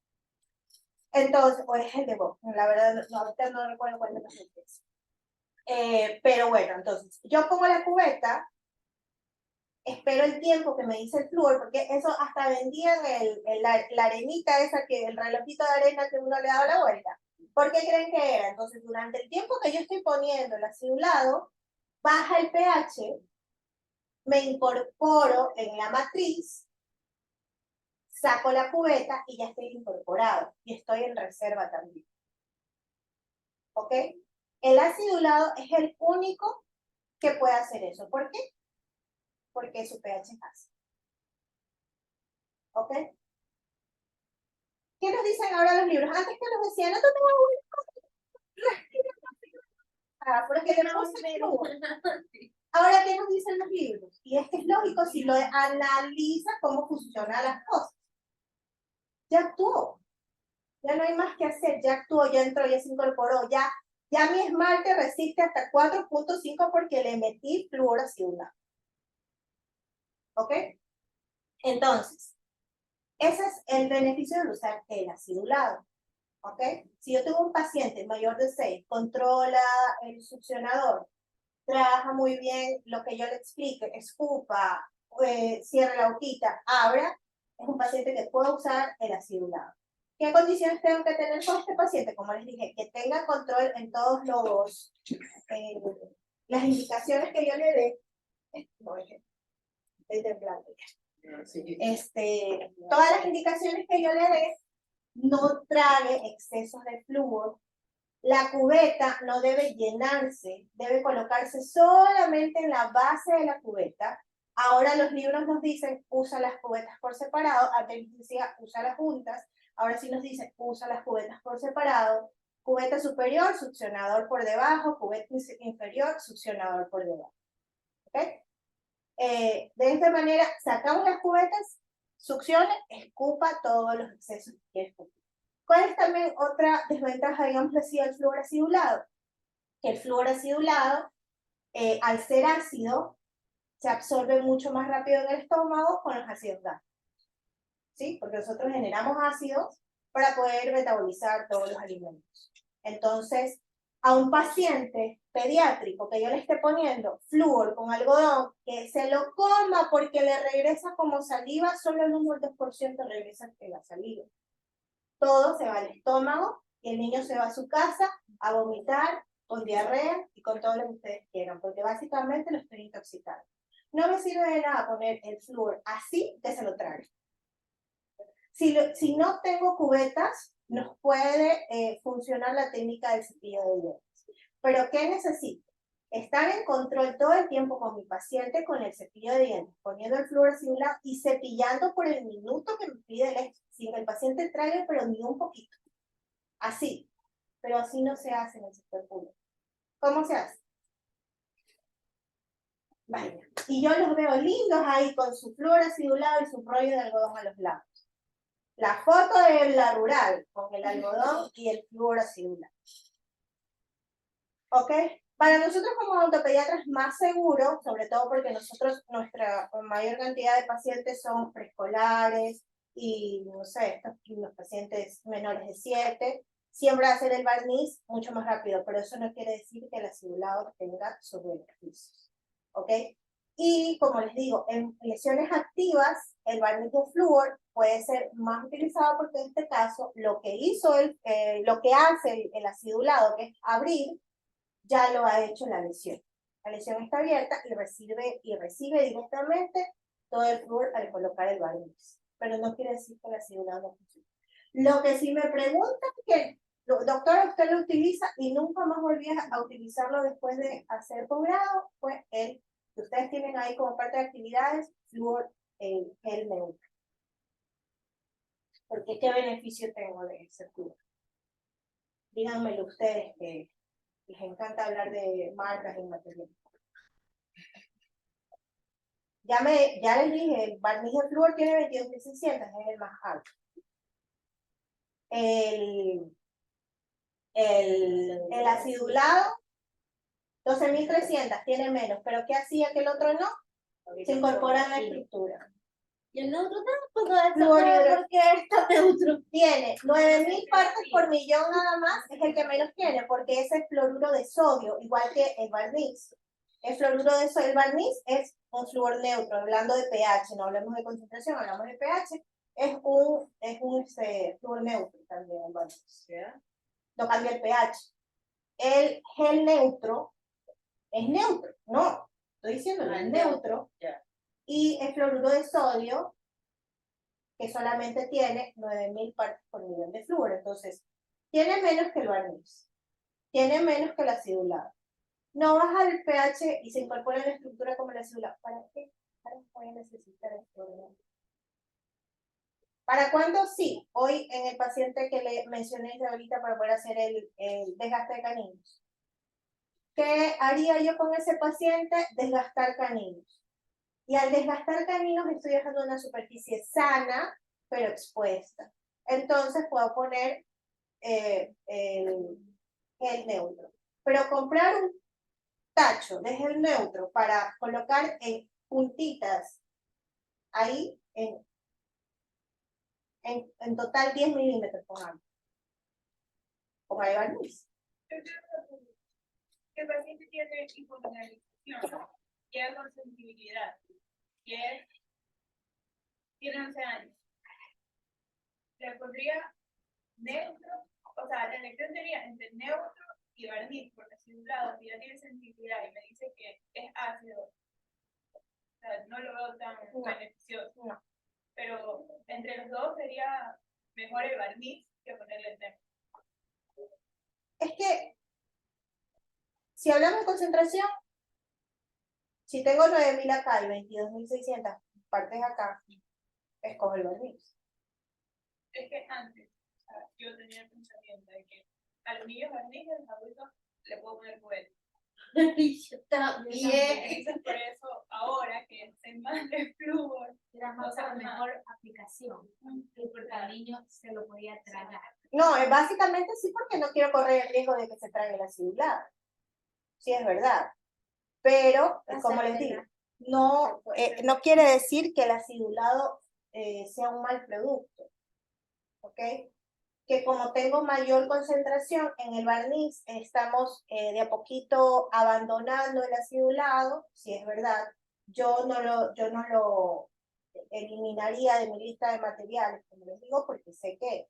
Entonces, o es el de vos, la verdad, no, ahorita no recuerdo cuál de los es. Pero bueno, entonces, yo pongo la cubeta, espero el tiempo que me dice el flúor, porque eso hasta vendían la arenita esa, el relojito de arena que uno le daba la vuelta. ¿Por qué creen que era? Entonces, durante el tiempo que yo estoy poniendo el acidulado, baja el pH, me incorporo en la matriz, saco la cubeta y ya estoy incorporado. Y estoy en reserva también. ¿Ok? El acidulado es el único que puede hacer eso. ¿Por qué? Porque su pH es ácido. ¿Ok? ¿Qué nos dicen ahora los libros? Antes que nos decían, no te porque le puse flúor. Ahora, ¿qué nos dicen los libros? Y es que es lógico si lo analiza cómo funcionan las cosas. Ya actuó. Ya no hay más que hacer. Ya actuó, ya entró, ya se incorporó. Ya mi esmalte resiste hasta 4.5 porque le metí flúor acidulado. ¿Ok? Entonces, ese es el beneficio de usar el acidulado. ¿Ok? Si yo tengo un paciente mayor de 6, controla el succionador, trabaja muy bien lo que yo le explique, escupa, cierra la boquita, abra, es un paciente que puede usar el acidulado. ¿Qué condiciones tengo que tener con este paciente? Como les dije, que tenga control en todos las indicaciones que yo le dé. No, estoy temblando. Todas las indicaciones que yo le dé, no trague excesos de flúor. La cubeta no debe llenarse, debe colocarse solamente en la base de la cubeta. Ahora los libros nos dicen, usa las cubetas por separado. Antes decía, usa las juntas. Ahora sí nos dicen, usa las cubetas por separado. Cubeta superior, succionador por debajo. Cubeta inferior, succionador por debajo. ¿Ok? De esta manera, sacamos las cubetas, succione, escupa todos los excesos que quiere escupir. ¿Cuál es también otra desventaja, digamos así, del flúor acidulado? Que el flúor acidulado, al ser ácido, se absorbe mucho más rápido en el estómago con los ácidos gástricos. ¿Sí? Porque nosotros generamos ácidos para poder metabolizar todos los alimentos. Entonces, a un paciente pediátrico que yo le esté poniendo flúor con algodón, que se lo coma porque le regresa como saliva, solo el 1 o el 2% regresa en la saliva. Todo se va al estómago y el niño se va a su casa a vomitar, con diarrea y con todo lo que ustedes quieran, porque básicamente lo estoy intoxicando. No me sirve de nada poner el flúor así que se lo trague. Si no tengo cubetas, nos puede funcionar la técnica del cepillo de dientes. Pero ¿qué necesito? Estar en control todo el tiempo con mi paciente con el cepillo de dientes, poniendo el flúor acidulado y cepillando por el minuto que me pide el ex, sin que el paciente trague, pero ni un poquito. Así. Pero así no se hace en el sector público. ¿Cómo se hace? Vaya. Y yo los veo lindos ahí con su flúor acidulado y su rollo de algodón a los lados. La foto de la rural con el algodón y el flúor acidulado. ¿Ok? Para nosotros como odontopediatras es más seguro, sobre todo porque nosotros, nuestra mayor cantidad de pacientes son preescolares y, no sé, los pacientes menores de 7, siempre hacer el barniz mucho más rápido, pero eso no quiere decir que el acidulado tenga sus beneficios. ¿Ok? Y como les digo, en lesiones activas, el barniz de flúor puede ser más utilizado porque en este caso lo que hace el acidulado, que es abrir, ya lo ha hecho la lesión. La lesión está abierta y recibe directamente todo el flúor al colocar el barniz. Pero no quiere decir que el acidulado no funcione. Lo que si me preguntan que, doctora, usted lo utiliza y nunca más volví a utilizarlo después de hacer posgrado, pues el que ustedes tienen ahí como parte de actividades, flúor gel neutro. Porque ¿qué beneficio tengo de ese flúor? Díganmelo ustedes que les encanta hablar de marcas y materiales. Ya les dije, el barniz de flúor tiene 22.600, es el más alto. El acidulado, 12.300, tiene menos, pero ¿qué hacía que el otro no? Se incorpora en la estructura. Y el neutro tampoco es Fluorhidro- porque está neutro. Tiene 9.000 partes por millón nada más, es el que menos tiene, porque ese es fluoruro de sodio, igual que el barniz. El fluoruro de sodio, el barniz es un flúor neutro, hablando de pH, no hablamos de concentración, hablamos de pH, es un flúor neutro también el barniz. No cambia el pH. El gel neutro es neutro, no, estoy diciendo es neutro, y el fluoruro de sodio, que solamente tiene 9.000 partes por millón de flúor, entonces tiene menos que el barniz, tiene menos que el acidulado. No baja el pH y se incorpora en la estructura como el acidulado. ¿Para qué? ¿Para qué voy a necesitar el fluoruro? ¿Para cuándo? Sí. Hoy en el paciente que le mencioné ahorita para poder hacer el desgaste de caninos. ¿Qué haría yo con ese paciente? Desgastar caninos. Y al desgastar caninos estoy dejando una superficie sana, pero expuesta. Entonces puedo poner el neutro. Pero comprar un tacho de gel neutro para colocar en puntitas, ahí en total 10 milímetros, pongamos. Ponga de barniz. El paciente tiene hipomineralización, llega con sensibilidad, y tiene 11 años. Le pondría neutro, o sea, la elección sería entre neutro y barniz, porque si un lado si ya tiene sensibilidad y me dice que es ácido, o sea, no lo veo tan beneficioso. No. Pero entre los dos sería mejor el barniz que ponerle el neutro. Es que, si hablamos de concentración, si tengo 9.000 acá y 22.600 partes acá, escojo el barniz. Es que antes, o sea, yo tenía el pensamiento de que a los niños barniz y a los adultos le puedo poner juguete. Yo también. Entonces, por eso, ahora que sé más de flúor, Era más o sea, la mejor aplicación, porque al niño se lo podía tragar. No, básicamente sí, porque no quiero correr el riesgo de que se trague la acidulada. Sí, es verdad. Pero, como les digo, no quiere decir que el acidulado sea un mal producto. ¿Ok? Que como tengo mayor concentración en el barniz, estamos de a poquito abandonando el acidulado, si es verdad. Yo no lo eliminaría de mi lista de materiales, como les digo, porque sé que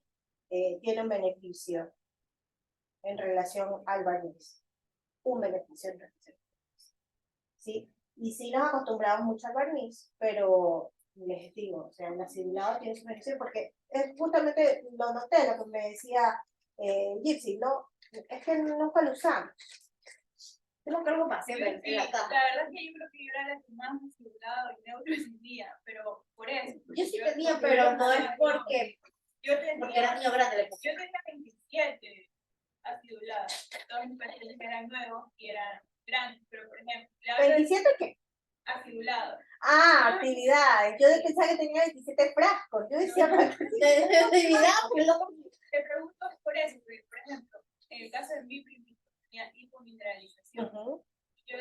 tiene un beneficio en relación al barniz. Un beneficio en relación. ¿Sí? Y sí nos acostumbramos mucho al barniz, pero les digo, o sea, el acidulado tiene su beneficio porque es justamente lo noté, lo que me decía Gypsy, ¿no? Es que nunca lo usamos. Tengo que algo más Sí, siempre en la la cama. verdad es que yo creo que yo era la que más acidulado y neutro sentía, pero por eso. Yo sí tenía, porque pero yo no es tenía- porque Yo era niño grande. Le puse. tenía 27 acidulados. Todos mis pacientes eran nuevos y eran grandes, pero por ejemplo, le hablo de ¿27 qué? acidulados. Ah, actividades. Yo pensaba que tenía 27 frascos. Yo decía, No, no. De actividad, porque luego Te pregunto por eso, porque, por ejemplo, en el caso de mi primito, tenía hipomineralización. Ujú. Yo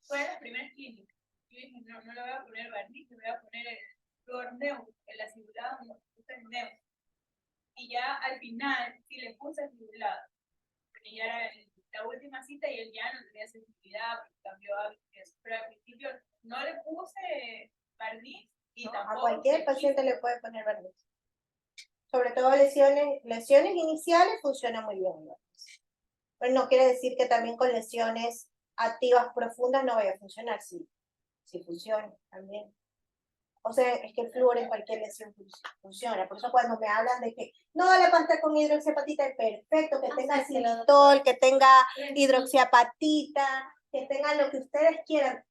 fue en las primeras clínicas. Yo dije, no le voy a poner barniz, le voy a poner el flúor neutro, el acidulado, no, puse el neutro. Y ya al final sí le puse acidulado, porque ya era la última cita y él ya no tenía sensibilidad, porque cambió hábitos. Pero al principio no le puse barniz y No, tampoco. a cualquier paciente le puede poner barniz. Sobre todo lesiones iniciales funciona muy bien. ¿No? Pero no quiere decir que también con lesiones activas profundas no vaya a funcionar, sí funciona también. O sea, es que el flúor en cualquier lesión funciona. Por eso cuando me hablan de que no, la pasta con hidroxiapatita es perfecto, que tenga xilitol, que tenga hidroxiapatita, que tenga lo que ustedes quieran,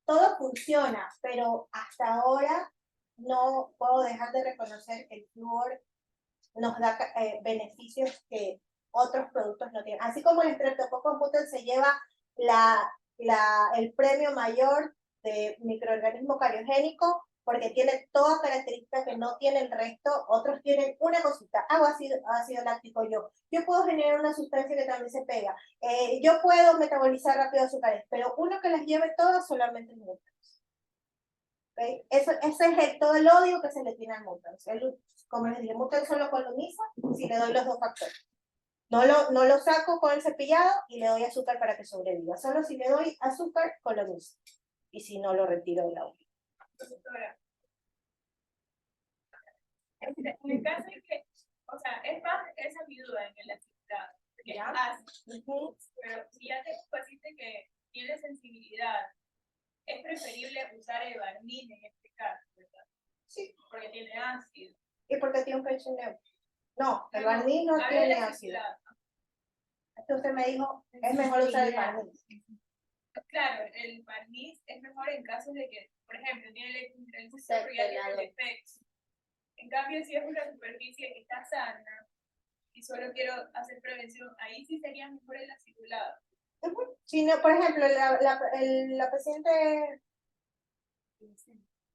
todo funciona, pero hasta ahora no puedo dejar de reconocer que el flúor nos da beneficios que otros productos no tienen. Así como el Streptococcus mutans se lleva el premio mayor de microorganismo cariogénico, porque tiene todas características que no tiene el resto, otros tienen una cosita, hago ácido láctico yo puedo generar una sustancia que también se pega, yo puedo metabolizar rápido azúcares, pero uno que las lleve todas solamente es mutans. ¿Okay? Ese es todo el odio que se le tiene al mutans. Como les dije, mutans solo coloniza si le doy los dos factores. No lo saco con el cepillado y le doy azúcar para que sobreviva. Solo si le doy azúcar, coloniza. Y si no, lo retiro de la uva. Profesora, en el caso de que, o sea, es más, esa es mi duda en el acidulado, porque es ácido, pero si ya tengo un paciente que tiene sensibilidad, es preferible usar el barniz en este caso, ¿verdad? Sí. Porque tiene ácido. ¿Y por qué tiene un pH neutro? No, el barniz no tiene ácido. Entonces me dijo, es mejor usar el barniz. Claro, el barniz es mejor en casos de que, por ejemplo, tiene el porque ya tiene defectos. En cambio, si es una superficie que está sana y solo quiero hacer prevención, ahí sí sería mejor el acidulado. Si no, por ejemplo, la paciente,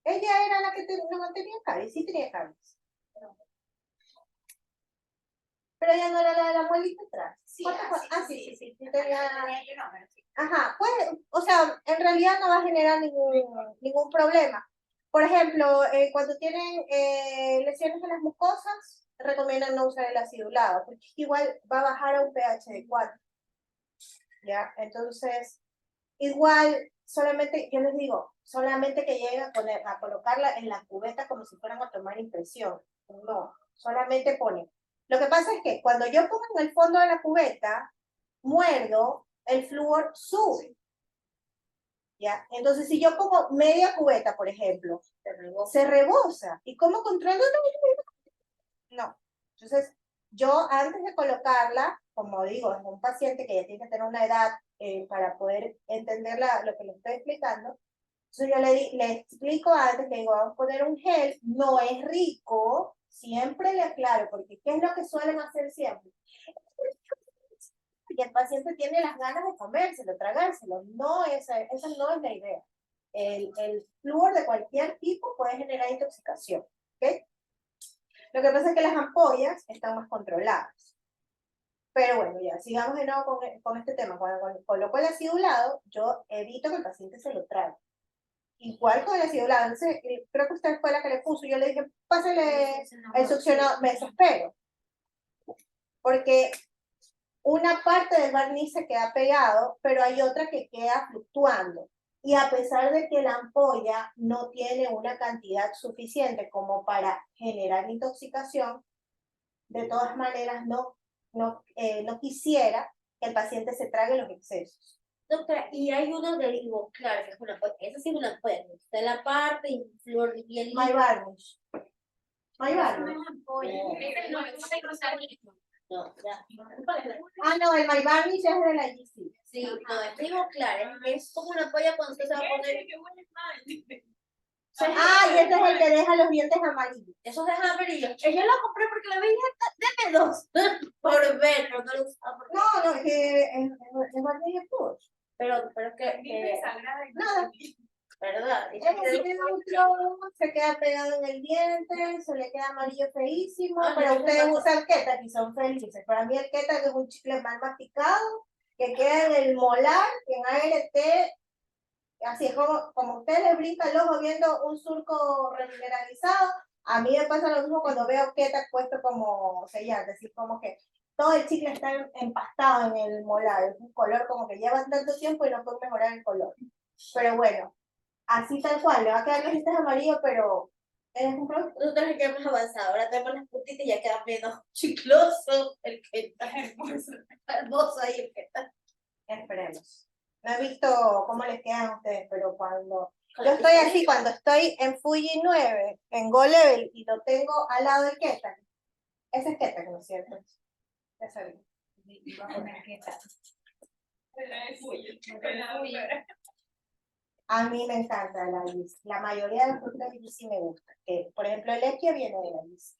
ella era la que no tenía caries, sí tenía caries. Pero ella no era la de la muelita atrás. Sí, sí tenía. Ajá, pues, o sea, en realidad no va a generar ningún problema. Por ejemplo, cuando tienen lesiones en las mucosas, recomiendan no usar el acidulado, porque igual va a bajar a un pH de 4. ¿Ya? Entonces, igual, solamente, yo les digo, solamente que lleguen a colocarla en la cubeta como si fueran a tomar impresión. No, solamente ponen. Lo que pasa es que cuando yo pongo en el fondo de la cubeta, muerdo, el flúor sube. ¿Ya? Entonces, si yo pongo media cubeta, por ejemplo, se rebosa. ¿Y cómo controlo? No. Entonces, yo antes de colocarla, como digo, es un paciente que ya tiene que tener una edad para poder entender lo que le estoy explicando, entonces yo le explico antes, que digo, vamos a poner un gel, no es rico, siempre le aclaro, porque ¿qué es lo que suelen hacer siempre? Y el paciente tiene las ganas de comérselo, tragárselo. No, esa no es la idea. El flúor de cualquier tipo puede generar intoxicación. ¿Okay? Lo que pasa es que las ampollas están más controladas. Pero bueno, ya, sigamos de nuevo con este tema. Cuando coloco el acidulado, yo evito que el paciente se lo trague. Igual con el acidulado. Entonces, creo que usted fue la que le puso. Yo le dije, pásale el succionador. Me desespero. Porque una parte del barniz se queda pegado, pero hay otra que queda fluctuando. Y a pesar de que la ampolla no tiene una cantidad suficiente como para generar intoxicación, de todas maneras no quisiera que el paciente se trague los excesos. Doctora, y hay uno de Ivoclar, que es una ampolla, esa sí es una ampolla, usted la parte y flor bien My varnish. My varnish. No, ya. Ah, no, el My varnish es de la GC. Sí, no, es Ivoclar, es como una ampolla cuando usted se va a poner. Ese que huele mal. Ah, y este es el que deja los dientes amarillos. Esos de amarillos. Yo lo compré porque la veía, deme dos. Por ver, pero no lo usaba. No, es que es barniz puro. Pero Vive sagrada y Nada. ¿verdad? El neutro se queda pegado en el diente, se le queda amarillo feísimo, Ah, pero no, ustedes no. usan Ketak y son felices. Para mí el Ketak es un chicle mal masticado, que queda en el molar, que en ALT, así es como ustedes les brinca el ojo viendo un surco remineralizado, a mí me pasa lo mismo cuando veo Ketak puesto como sellar, es decir, como que todo el chicle está empastado en el molar, es un color como que lleva tanto tiempo y no puede mejorar el color. Pero bueno, así tal cual, le va a quedar los dientes amarillos, pero es un producto. Nosotros ya hemos avanzado, ahora tenemos las puntitas y ya queda menos chicloso el que está hermoso ahí el que está. Esperemos. No he visto cómo les quedan a ustedes, pero cuando yo estoy así, cuando estoy en Fuji 9, en Go Level, y lo tengo al lado del Ketak, ese es Ketak, ¿no es cierto? Ya sabía. A mí me encanta la Liz. La mayoría de los productos de Liz sí me gusta. Por ejemplo, el Equia viene de la Liz.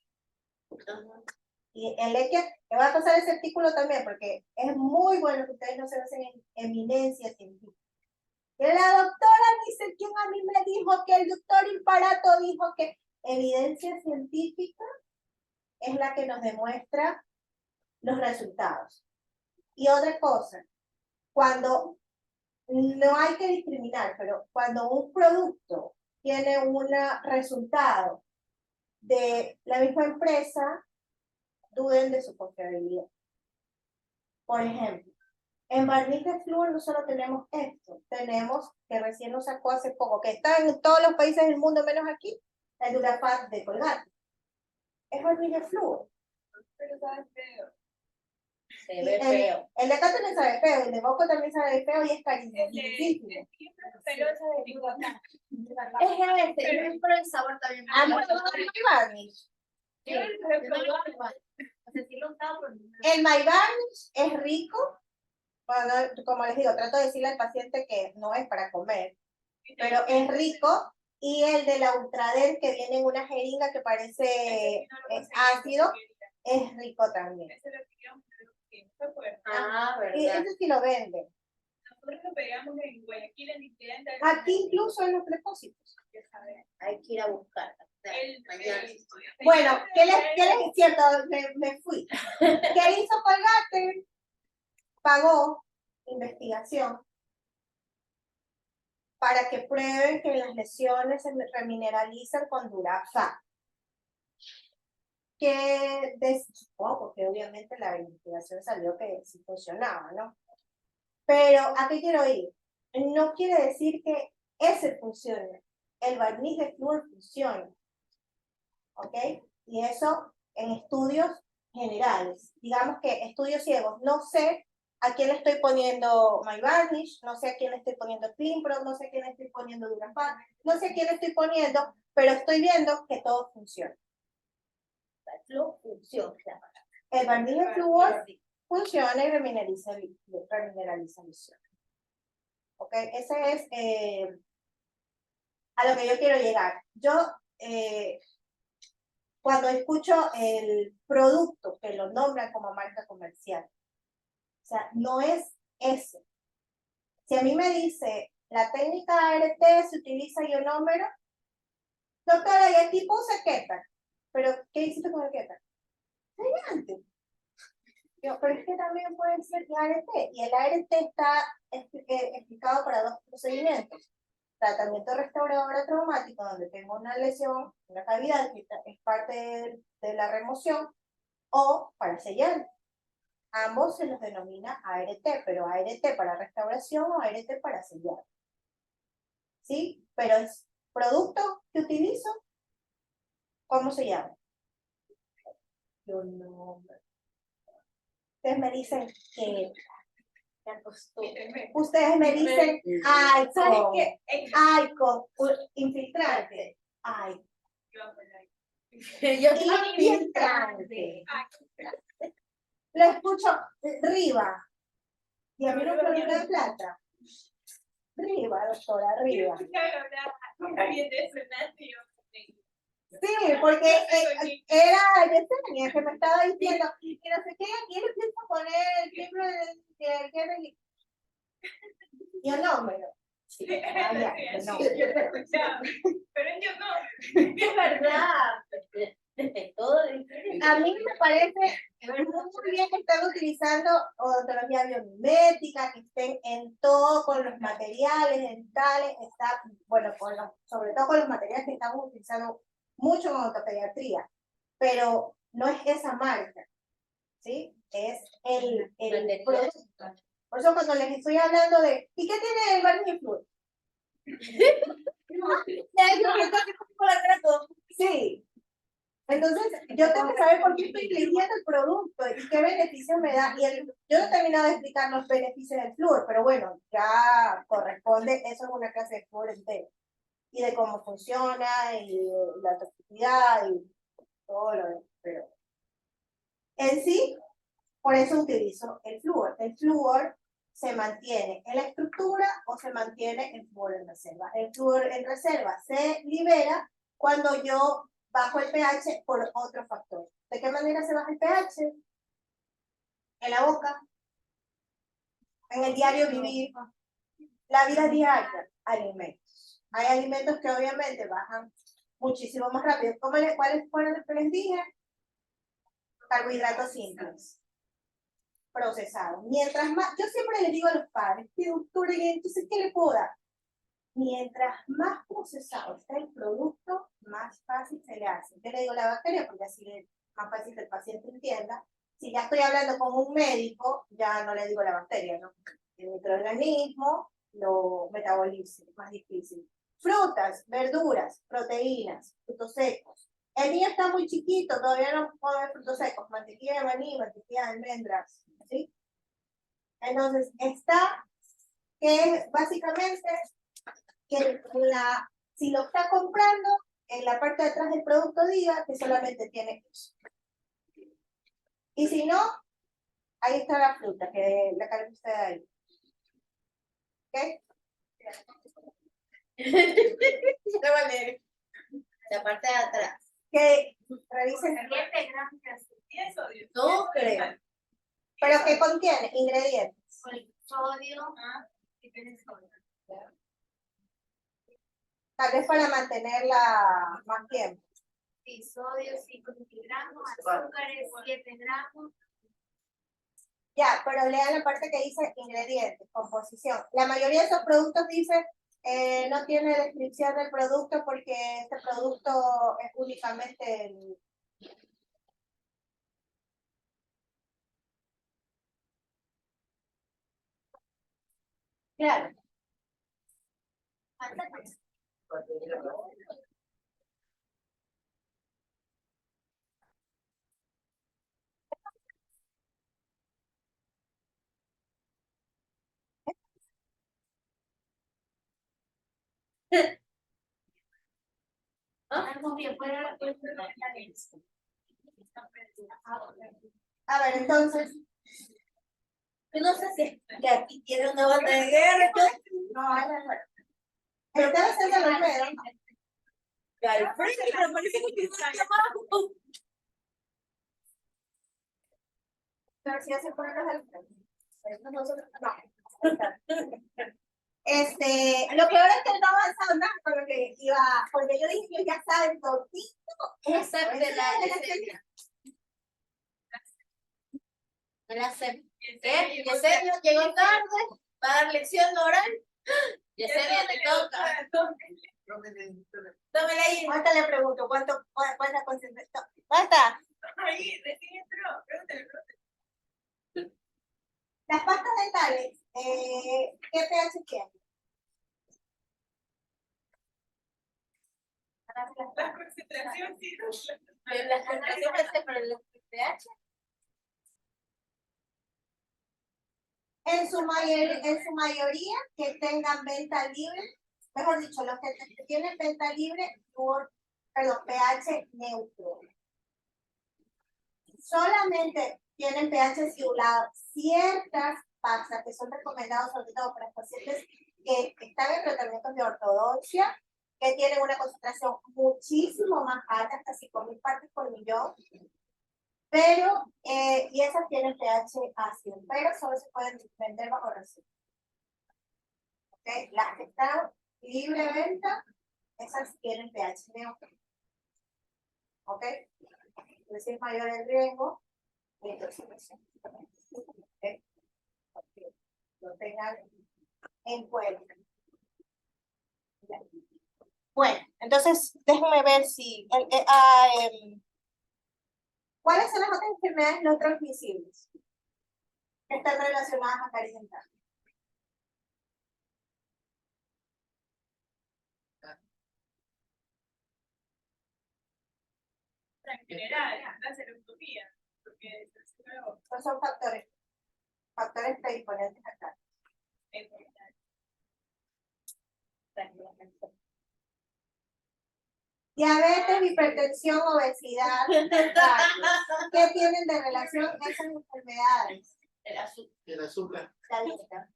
Y el Equia, me va a pasar ese artículo también, porque es muy bueno que ustedes no se basen en eminencia científica. Que la doctora dice que a mí me dijo que el doctor Imparato dijo que evidencia científica es la que nos demuestra los resultados. Y otra cosa, cuando no hay que discriminar, pero cuando un producto tiene un resultado de la misma empresa, duden de su confiabilidad. Por ejemplo, en barniz de flúor no solo tenemos esto, tenemos que recién nos sacó hace poco, que está en todos los países del mundo menos aquí, el Durapad de Colgate. Es barniz de flúor. Pero sabe feo. Se ve feo. El de acá también sabe feo, el de Moco también sabe feo y es El carísimo. de pelosa de Iguacán. Es pero el sabor también. A mí me gusta el barniz. Yo lo he probado. El My Varnish es rico. Bueno, como les digo, trato de decirle al paciente que no es para comer, pero es rico. Y el de la Ultrader, que viene en una jeringa que parece ácido, es rico también. Ese lo queríamos, pero que fue fuerte. Ah, Y verdad. ese sí lo venden. Nosotros lo pegamos en Guayaquil, en Incidente. Aquí incluso en los depósitos. Hay que ir a buscar. Mañana. Bueno, ¿qué les es cierto? Me fui. ¿Qué hizo Colgate? Pagó investigación para que prueben que las lesiones se remineralizan con Durafat. Que supongo, porque obviamente la investigación salió que sí funcionaba, ¿no? Pero ¿a qué quiero ir? No quiere decir que ese funcione. El barniz de flúor funciona. ¿Ok? Y eso en estudios generales. Digamos que estudios ciegos. No sé a quién le estoy poniendo My Varnish, no sé a quién le estoy poniendo Cleanpro, no sé a quién le estoy poniendo Durafat, no sé a quién le estoy poniendo, pero estoy viendo que todo funciona. Lo funciona. El barniz de flúor funciona y remineraliza visión. ¿Ok? Ese es a lo que yo quiero llegar. Yo, cuando escucho el producto que lo nombran como marca comercial, o sea, no es eso. Si a mí me dice, la técnica ART se utiliza ionómero, doctora, y aquí puse Ketak. pero ¿qué hiciste con el Ketan? Sellante. Yo, pero es que también puede ser el ART, y el ART está explicado para dos procedimientos. Tratamiento restaurador traumático, donde tengo una lesión, una cavidad que es parte de la remoción, o para sellar. Ambos se los denomina ART, pero ART para restauración o ART para sellar. ¿Sí? Pero es producto que utilizo, ¿cómo se llama? Yo no. Ustedes me dicen que ustedes me dicen Aicon, Aicon, infiltrante, Aicon. Infiltrante. Lo escucho, Riva. Y a mí no me de plata. Riva, doctora, Riva. Sí, porque era Yesenia que me estaba diciendo, y no sé qué, y él empieza a poner el libro de yo no, pero sí, vaya, no. Pero yo no. Es verdad. Todo A mí me parece muy bien que estén utilizando odontología biomimética, que estén en todo con los materiales dentales, está, bueno, sobre todo con los materiales que estamos utilizando mucho en odontopediatría, pero no es esa marca, ¿sí? Es el producto. Por eso cuando les estoy hablando de, ¿y qué tiene el Varnish Fluid? Sí. Entonces, yo tengo que saber por qué estoy eligiendo el producto y qué beneficios me da. Y yo no he terminado de explicar los beneficios del flúor, pero bueno, ya corresponde, eso es una clase de flúor entero. Y de cómo funciona, y la toxicidad, y todo lo demás. Pero en sí, por eso utilizo el flúor. El flúor se mantiene en la estructura o se mantiene el flúor en reserva. El flúor en reserva se libera cuando yo bajo el pH por otro factor. ¿De qué manera se baja el pH? En la boca, en el diario vivir, la vida diaria, alimentos. Hay alimentos que obviamente bajan muchísimo más rápido. ¿Cuáles fueron los que les dije? Carbohidratos simples, procesados. Mientras más, yo siempre les digo a los padres, que doctora, entonces, ¿qué le puedo dar? Mientras más procesado está el producto, más fácil se le hace. Yo le digo la bacteria porque así es más fácil que el paciente entienda. Si ya estoy hablando con un médico, ya no le digo la bacteria, ¿no? El microorganismo lo metaboliza, es más difícil. Frutas, verduras, proteínas, frutos secos. El niño está muy chiquito, todavía no puede ver frutos secos, mantequilla de maní, mantequilla de almendras, ¿sí? Entonces, está que básicamente que si lo está comprando, en la parte de atrás del producto diga que solamente tiene queso. Y si no, ahí está la fruta, que la carga usted ahí. ¿Ok? No vale. La parte de atrás. Que revisen. 7 gramos de sodio. No creo. ¿Pero qué contiene? Ingredientes. Sodio, y tiene sodio. Tal vez para mantenerla más tiempo. Sí, sodio 5 miligramos, azúcares 7 gramos. Ya, pero lean la parte que dice ingredientes, composición. La mayoría de esos productos dice no tiene descripción del producto porque este producto es únicamente el... Claro. A ver, entonces... Yo no sé si es que aquí tiene una banda de guerra. No, estaba haciendo los dedos. Pero parece que está abajo. Pero si hace ponerlos al frente. No. Lo peor es que no ha avanzado nada con lo que iba, porque yo dije que ya saben todito. Esa es de la Eso es Yesenia. De la SEP. Yesenia llegó Yesenia llegó tarde, va a dar lección oral. Yesenia, te toca. Tómela ahí. Ahorita le pregunto, ¿cuál es la concentración? ¿Dónde está? Ahí, recién entró. Pregúntale. Las pastas dentales, ¿qué pH tienen? La concentración, sí. Pero la concentración es para el pH. En su mayoría que tengan venta libre, mejor dicho, los que tienen venta libre, pH neutro. Solamente tienen pH simulado ciertas pastas que son recomendadas sobre todo para pacientes que están en tratamientos de ortodoncia, que tienen una concentración muchísimo más alta, hasta 5.000 partes por millón, pero, y esas tienen pH ácido, pero solo se pueden vender bajo receta. ¿Okay? Las que están libre de venta, esas tienen pH neutro. ¿Ok? Entonces, si es mayor el riesgo, entonces, ¿okay? Lo tengan en cuenta. Bueno, entonces déjenme ver si... ¿cuáles son las otras enfermedades no transmisibles que están relacionadas a caries dentales? En general, la serología. Porque Estos son factores predisponentes a caries. Diabetes, hipertensión, obesidad, ¿qué tienen de relación esas enfermedades? El azúcar. El azúcar. La dieta.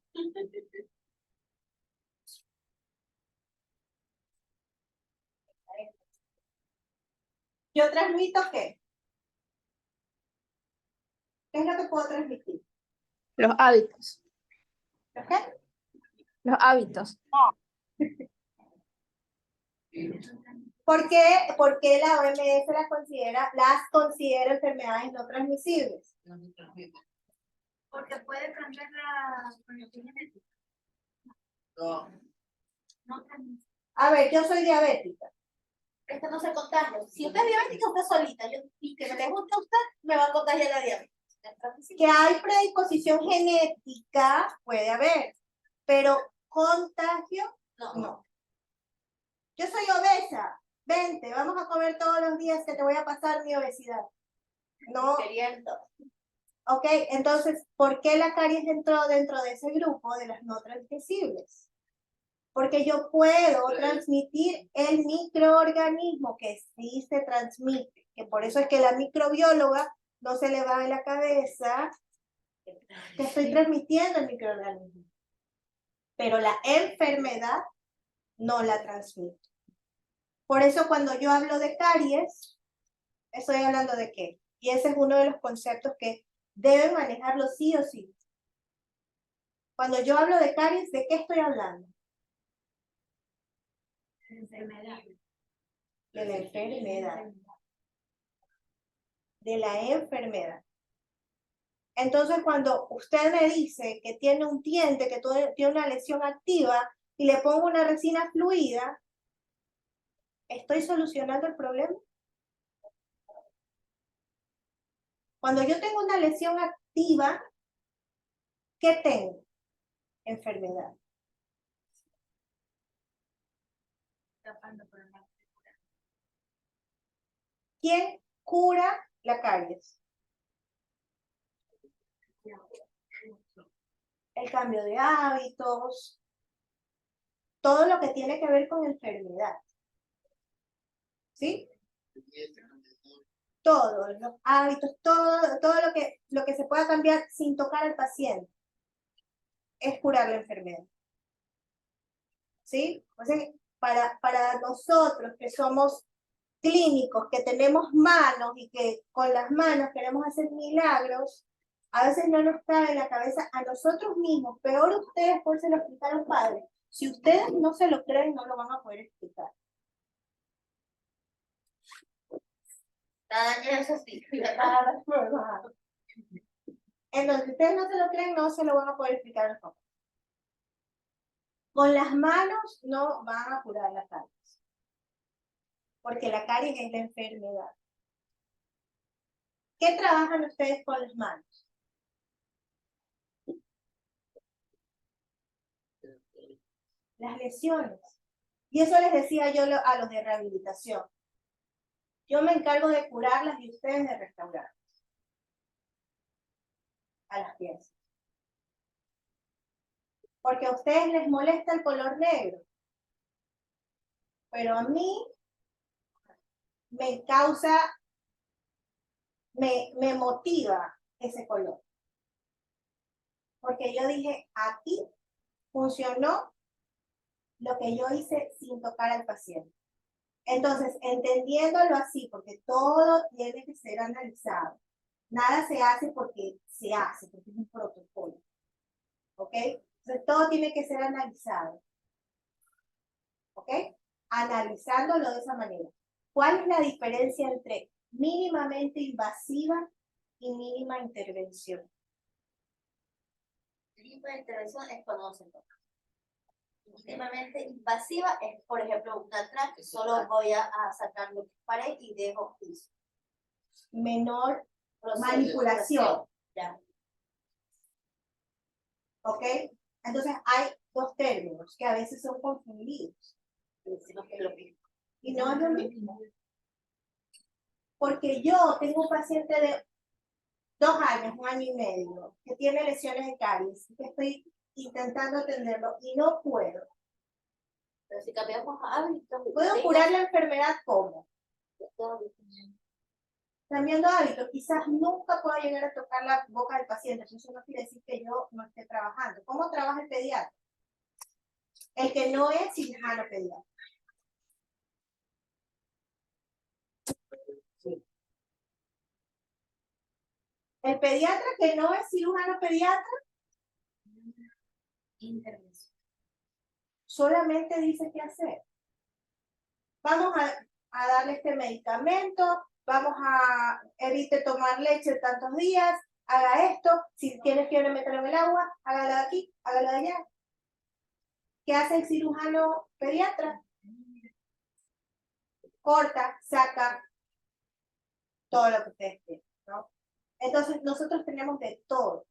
¿Yo transmito qué? ¿Qué es lo que puedo transmitir? Los hábitos. ¿Lo qué? Los hábitos. ¿Por qué la OMS las considera enfermedades no transmisibles? Porque puede cambiar la condición genética. No. No transmisible. A ver, yo soy diabética. Esto no se contagia. Si usted es diabética, usted solita. Y que me le gusta a usted, me va a contagiar la diabetes. Que hay predisposición genética, puede haber, pero contagio, no. Yo soy obesa, vente, vamos a comer todos los días que te voy a pasar mi obesidad. No. Ok, entonces, ¿por qué la caries entró dentro de ese grupo de las no transmisibles? Porque yo puedo transmitir el microorganismo que sí se transmite, que por eso es que la microbióloga no se le va de la cabeza que estoy transmitiendo el microorganismo. Pero la enfermedad no la transmito. Por eso cuando yo hablo de caries, estoy hablando de qué. Y ese es uno de los conceptos que deben manejarlo sí o sí. Cuando yo hablo de caries, ¿de qué estoy hablando? Enfermedad. De la enfermedad. De la enfermedad. Entonces, cuando usted me dice que tiene un diente, que tiene una lesión activa, y le pongo una resina fluida, ¿estoy solucionando el problema? Cuando yo tengo una lesión activa, ¿qué tengo? Enfermedad. ¿Quién cura la caries? El cambio de hábitos, todo lo que tiene que ver con enfermedad. ¿Sí? Todos los hábitos, todo lo que se pueda cambiar sin tocar al paciente es curar la enfermedad. ¿Sí? O sea, para nosotros que somos clínicos, que tenemos manos y que con las manos queremos hacer milagros, a veces no nos cabe en la cabeza a nosotros mismos, peor ustedes por se lo explicar a un padre, Si ustedes no se lo creen, no lo van a poder explicar. Nada, ya eso sí. Nada normal. Entonces, ustedes no se lo creen, no se lo van a poder explicar a los papás. Con las manos no van a curar la caries. Porque la caries es la enfermedad. ¿Qué trabajan ustedes con las manos? Las lesiones. Y eso les decía yo a los de rehabilitación. Yo me encargo de curarlas y ustedes de restaurarlas. A las piezas. Porque a ustedes les molesta el color negro. Pero a mí me causa, me motiva ese color. Porque yo dije, aquí funcionó lo que yo hice sin tocar al paciente. Entonces, entendiéndolo así, porque todo tiene que ser analizado. Nada se hace porque se hace, porque es un protocolo. ¿Ok? Entonces, todo tiene que ser analizado. ¿Ok? Analizándolo de esa manera. ¿Cuál es la diferencia entre mínimamente invasiva y mínima intervención? Mínima intervención es cuando se toca. Mínimamente invasiva es, por ejemplo, una track, solo voy a sacar lo que pared y dejo piso. Menor manipulación. Ya. ¿Ok? Entonces hay dos términos que a veces son confundidos. Decimos que es lo mismo. Y no es lo mismo. Porque yo tengo un paciente de 2 años, 1 año y medio, que tiene lesiones de caries, que estoy intentando atenderlo y no puedo. Pero si cambiamos hábitos. ¿Puedo curar la enfermedad cómo? Cambiando hábitos, quizás nunca pueda llegar a tocar la boca del paciente, eso no quiere decir que yo no esté trabajando. ¿Cómo trabaja el pediatra? El que no es cirujano pediatra. El pediatra que no es cirujano pediatra Intervención. solamente dice qué hacer. Vamos a darle este medicamento, vamos a evite tomar leche tantos días, haga esto, si tienes fiebre mételo en el agua, hágalo de aquí, hágalo de allá. ¿Qué hace el cirujano pediatra? Corta, saca todo lo que ustedes quieren, ¿no? Entonces nosotros tenemos de todo.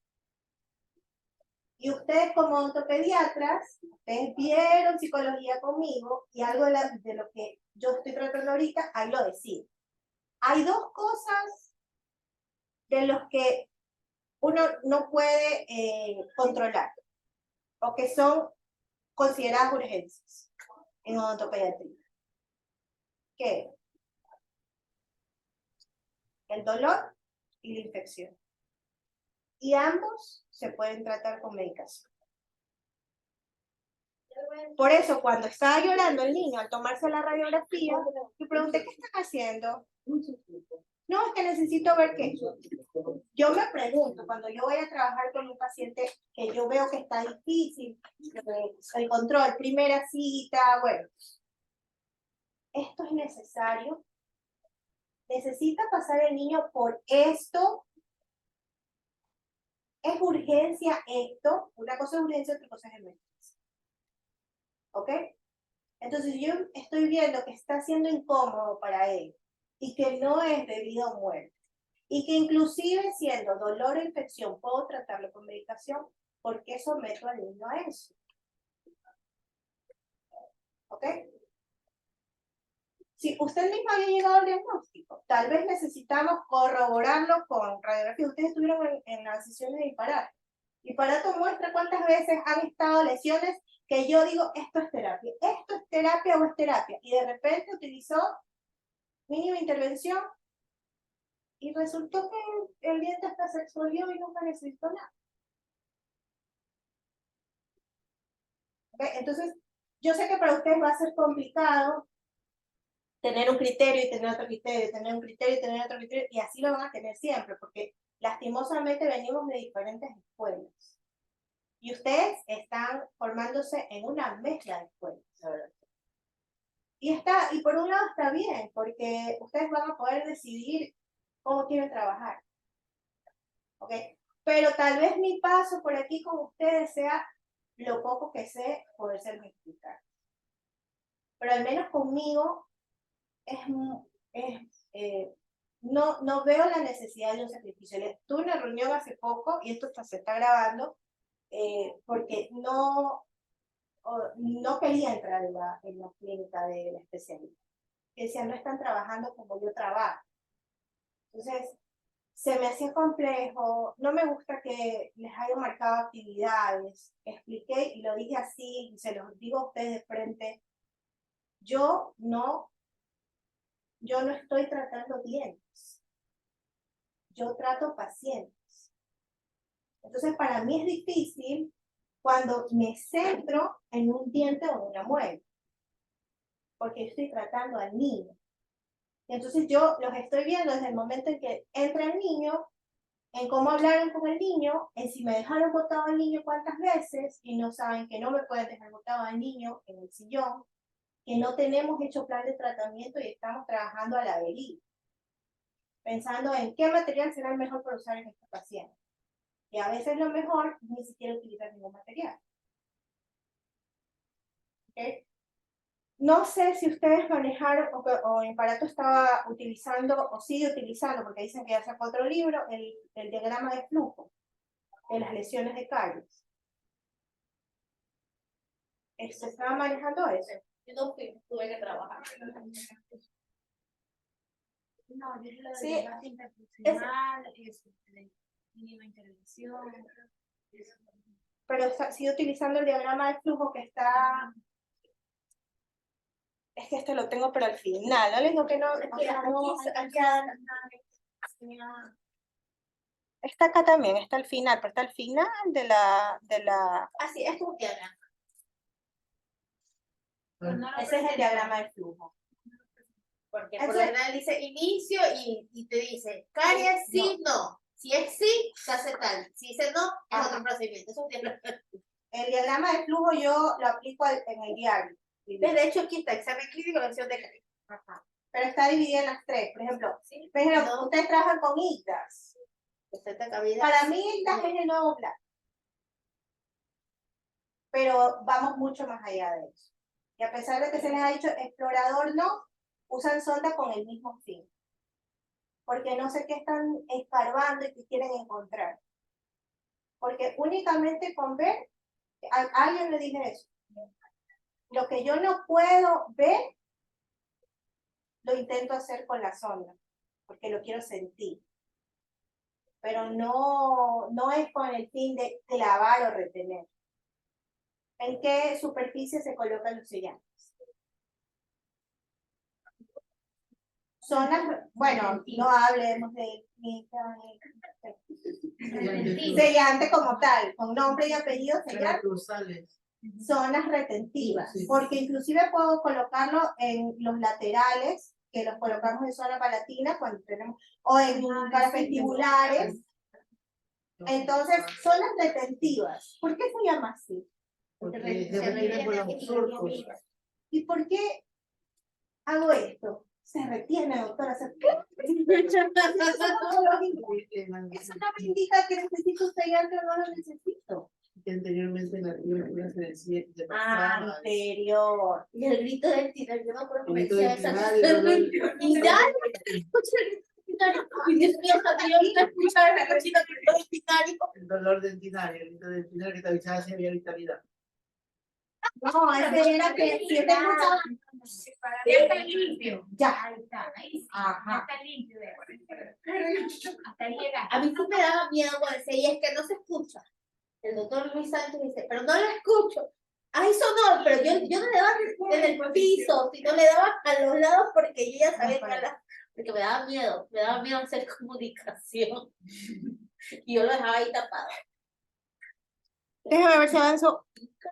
Y ustedes como odontopediatras, ustedes vieron psicología conmigo y algo de lo que yo estoy tratando ahorita, ahí lo decía. Hay dos cosas de los que uno no puede controlar o que son consideradas urgencias en odontopediatría. ¿Qué? El dolor y la infección. Y ambos se pueden tratar con medicación. Por eso, cuando estaba llorando el niño al tomarse la radiografía, le pregunté, ¿qué están haciendo? No, es que necesito ver qué. Yo me pregunto, cuando yo voy a trabajar con un paciente que yo veo que está difícil, el control, primera cita, bueno, ¿esto es necesario? ¿Necesita pasar el niño por esto? ¿Es urgencia esto? Una cosa es urgencia, otra cosa es emergencia. ¿Ok? Entonces yo estoy viendo que está siendo incómodo para él y que no es de vida o muerte. Y que inclusive siendo dolor o infección puedo tratarlo con medicación, porque someto al niño a eso. ¿Ok? Si usted mismo había llegado al diagnóstico, tal vez necesitamos corroborarlo con radiografía. Ustedes estuvieron en las sesiones de Imparato. Imparato muestra cuántas veces han estado lesiones que yo digo, esto es terapia o es terapia. Y de repente utilizó mínima intervención y resultó que el diente hasta se exfolió y nunca necesitó nada. ¿Okay? Entonces, yo sé que para ustedes va a ser complicado tener un criterio y tener otro criterio, tener un criterio y tener otro criterio, y así lo van a tener siempre, porque lastimosamente venimos de diferentes escuelas. Y ustedes están formándose en una mezcla de escuelas. Y por un lado está bien, porque ustedes van a poder decidir cómo quieren trabajar. ¿Ok? Pero tal vez mi paso por aquí con ustedes sea lo poco que sé poder ser explicar. Pero al menos conmigo no veo la necesidad de un sacrificio. Tuve una reunión hace poco, y esto se está grabando, porque no quería entrar en la clínica de la especialista. Decían, no están trabajando como yo trabajo. Entonces, se me hacía complejo, no me gusta que les haya marcado actividades. Expliqué y lo dije así, y se los digo a ustedes de frente. Yo no estoy tratando dientes. Yo trato pacientes. Entonces, para mí es difícil cuando me centro en un diente o en una muela, porque yo estoy tratando al niño. Entonces yo los estoy viendo desde el momento en que entra el niño, en cómo hablaron con el niño, en si me dejaron botado al niño cuántas veces, y no saben que no me pueden dejar botado al niño en el sillón, que no tenemos hecho plan de tratamiento y estamos trabajando a la deriva, pensando en qué material será el mejor para usar en este paciente. Y a veces lo mejor es ni siquiera utilizar ningún material. ¿Okay? No sé si ustedes manejaron o en Parato estaba utilizando o sigue utilizando, porque dicen que ya sacó otro libro, el diagrama de flujo de las lesiones de caries. ¿Se estaba manejando eso? Yo no tuve que trabajar. No, yo lo Sí, de interfuncional, mínima intervención. Pero sigue utilizando el diagrama de flujo que está... Es que este lo tengo pero al final, ¿no? Les digo que no... Está acá también, está al final, pero está al final de la... Así es como diagrama. Ese es el diagrama de flujo. Porque Eso por lo es- general dice inicio y te dice, caries sí, no. Si es sí, se hace tal. Si dice no, es Ajá. otro procedimiento. Es un diagrama. El diagrama de flujo yo lo aplico en el diario. De hecho, aquí está examen clínico, lesión de caries. Pero está dividida en las tres. Por ejemplo, Sí, no. Ustedes trabajan con ICDAS. Perfecta cavidad. Para mí ICDAS es el nuevo plan. Pero vamos mucho más allá de eso. Y a pesar de que se les ha dicho explorador no, usan sonda con el mismo fin. Porque no sé qué están escarbando y qué quieren encontrar. Porque únicamente con ver, a alguien le dije eso. Lo que yo no puedo ver, lo intento hacer con la sonda, porque lo quiero sentir. Pero no es con el fin de clavar o retener. ¿En qué superficie se colocan los sellantes? Zonas, bueno, no hablemos de sellante como tal, con nombre y apellido sellante. Zonas retentivas, Sí. porque inclusive puedo colocarlo en los laterales, que los colocamos en zona palatina cuando tenemos, o en paravestibulares. Entonces, zonas retentivas. ¿Por qué se llama así? Porque se retiene por los surcos. ¿Y por qué hago esto? Se retiene, doctora. Eso no me indica que necesito un sellante o no lo necesito. Que anteriormente en la película se decía de pasada. Anterior. Y el grito del tiner, yo me acuerdo El que grito decía del esa tiner, cosa. el dolor. Y ya, escucha el tinario. Y Dios mío, hasta yo no escuchaba la cosita que todo el tinario. El dolor del tinario, el grito del tinario que te avisaba si había vitalidad. No, ese era que siempre escuchaba. Ya está limpio. Ya. Ahí está, ahí sí. Ajá. Ya está limpio. Hasta ahí llega. A mí sí me daba miedo cuando decía, y es que no se escucha. El doctor Luis Sánchez dice, pero no lo escucho. Ahí sonó, pero yo no le daba en el piso, sino le daba a los lados porque yo ya sabía que era porque me daba miedo hacer comunicación. Y yo lo dejaba ahí tapado. Déjame ver si avanzo.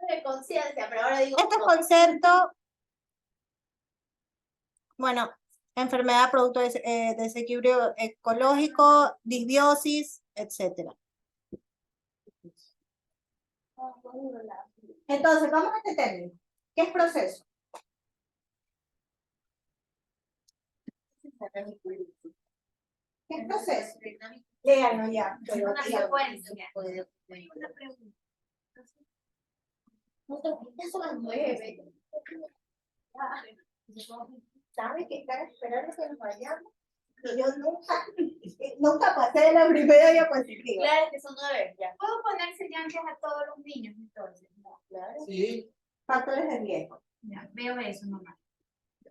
De conciencia, pero ahora digo, Este no. concepto, bueno, enfermedad producto de desequilibrio ecológico, disbiosis, etc. Entonces, vamos a este término. ¿Qué es proceso? ¿Qué es proceso? Léanlo ya. Pero Una díganlo. secuencia. Ya son las 9. ¿Sabe que están esperando que nos vayamos? Que yo nunca pasé de la primera diapositiva. Claro que son 9 ya. ¿Puedo poner señantes a todos los niños entonces? Claro. Sí, Factores de riesgo. Ya, veo eso, mamá.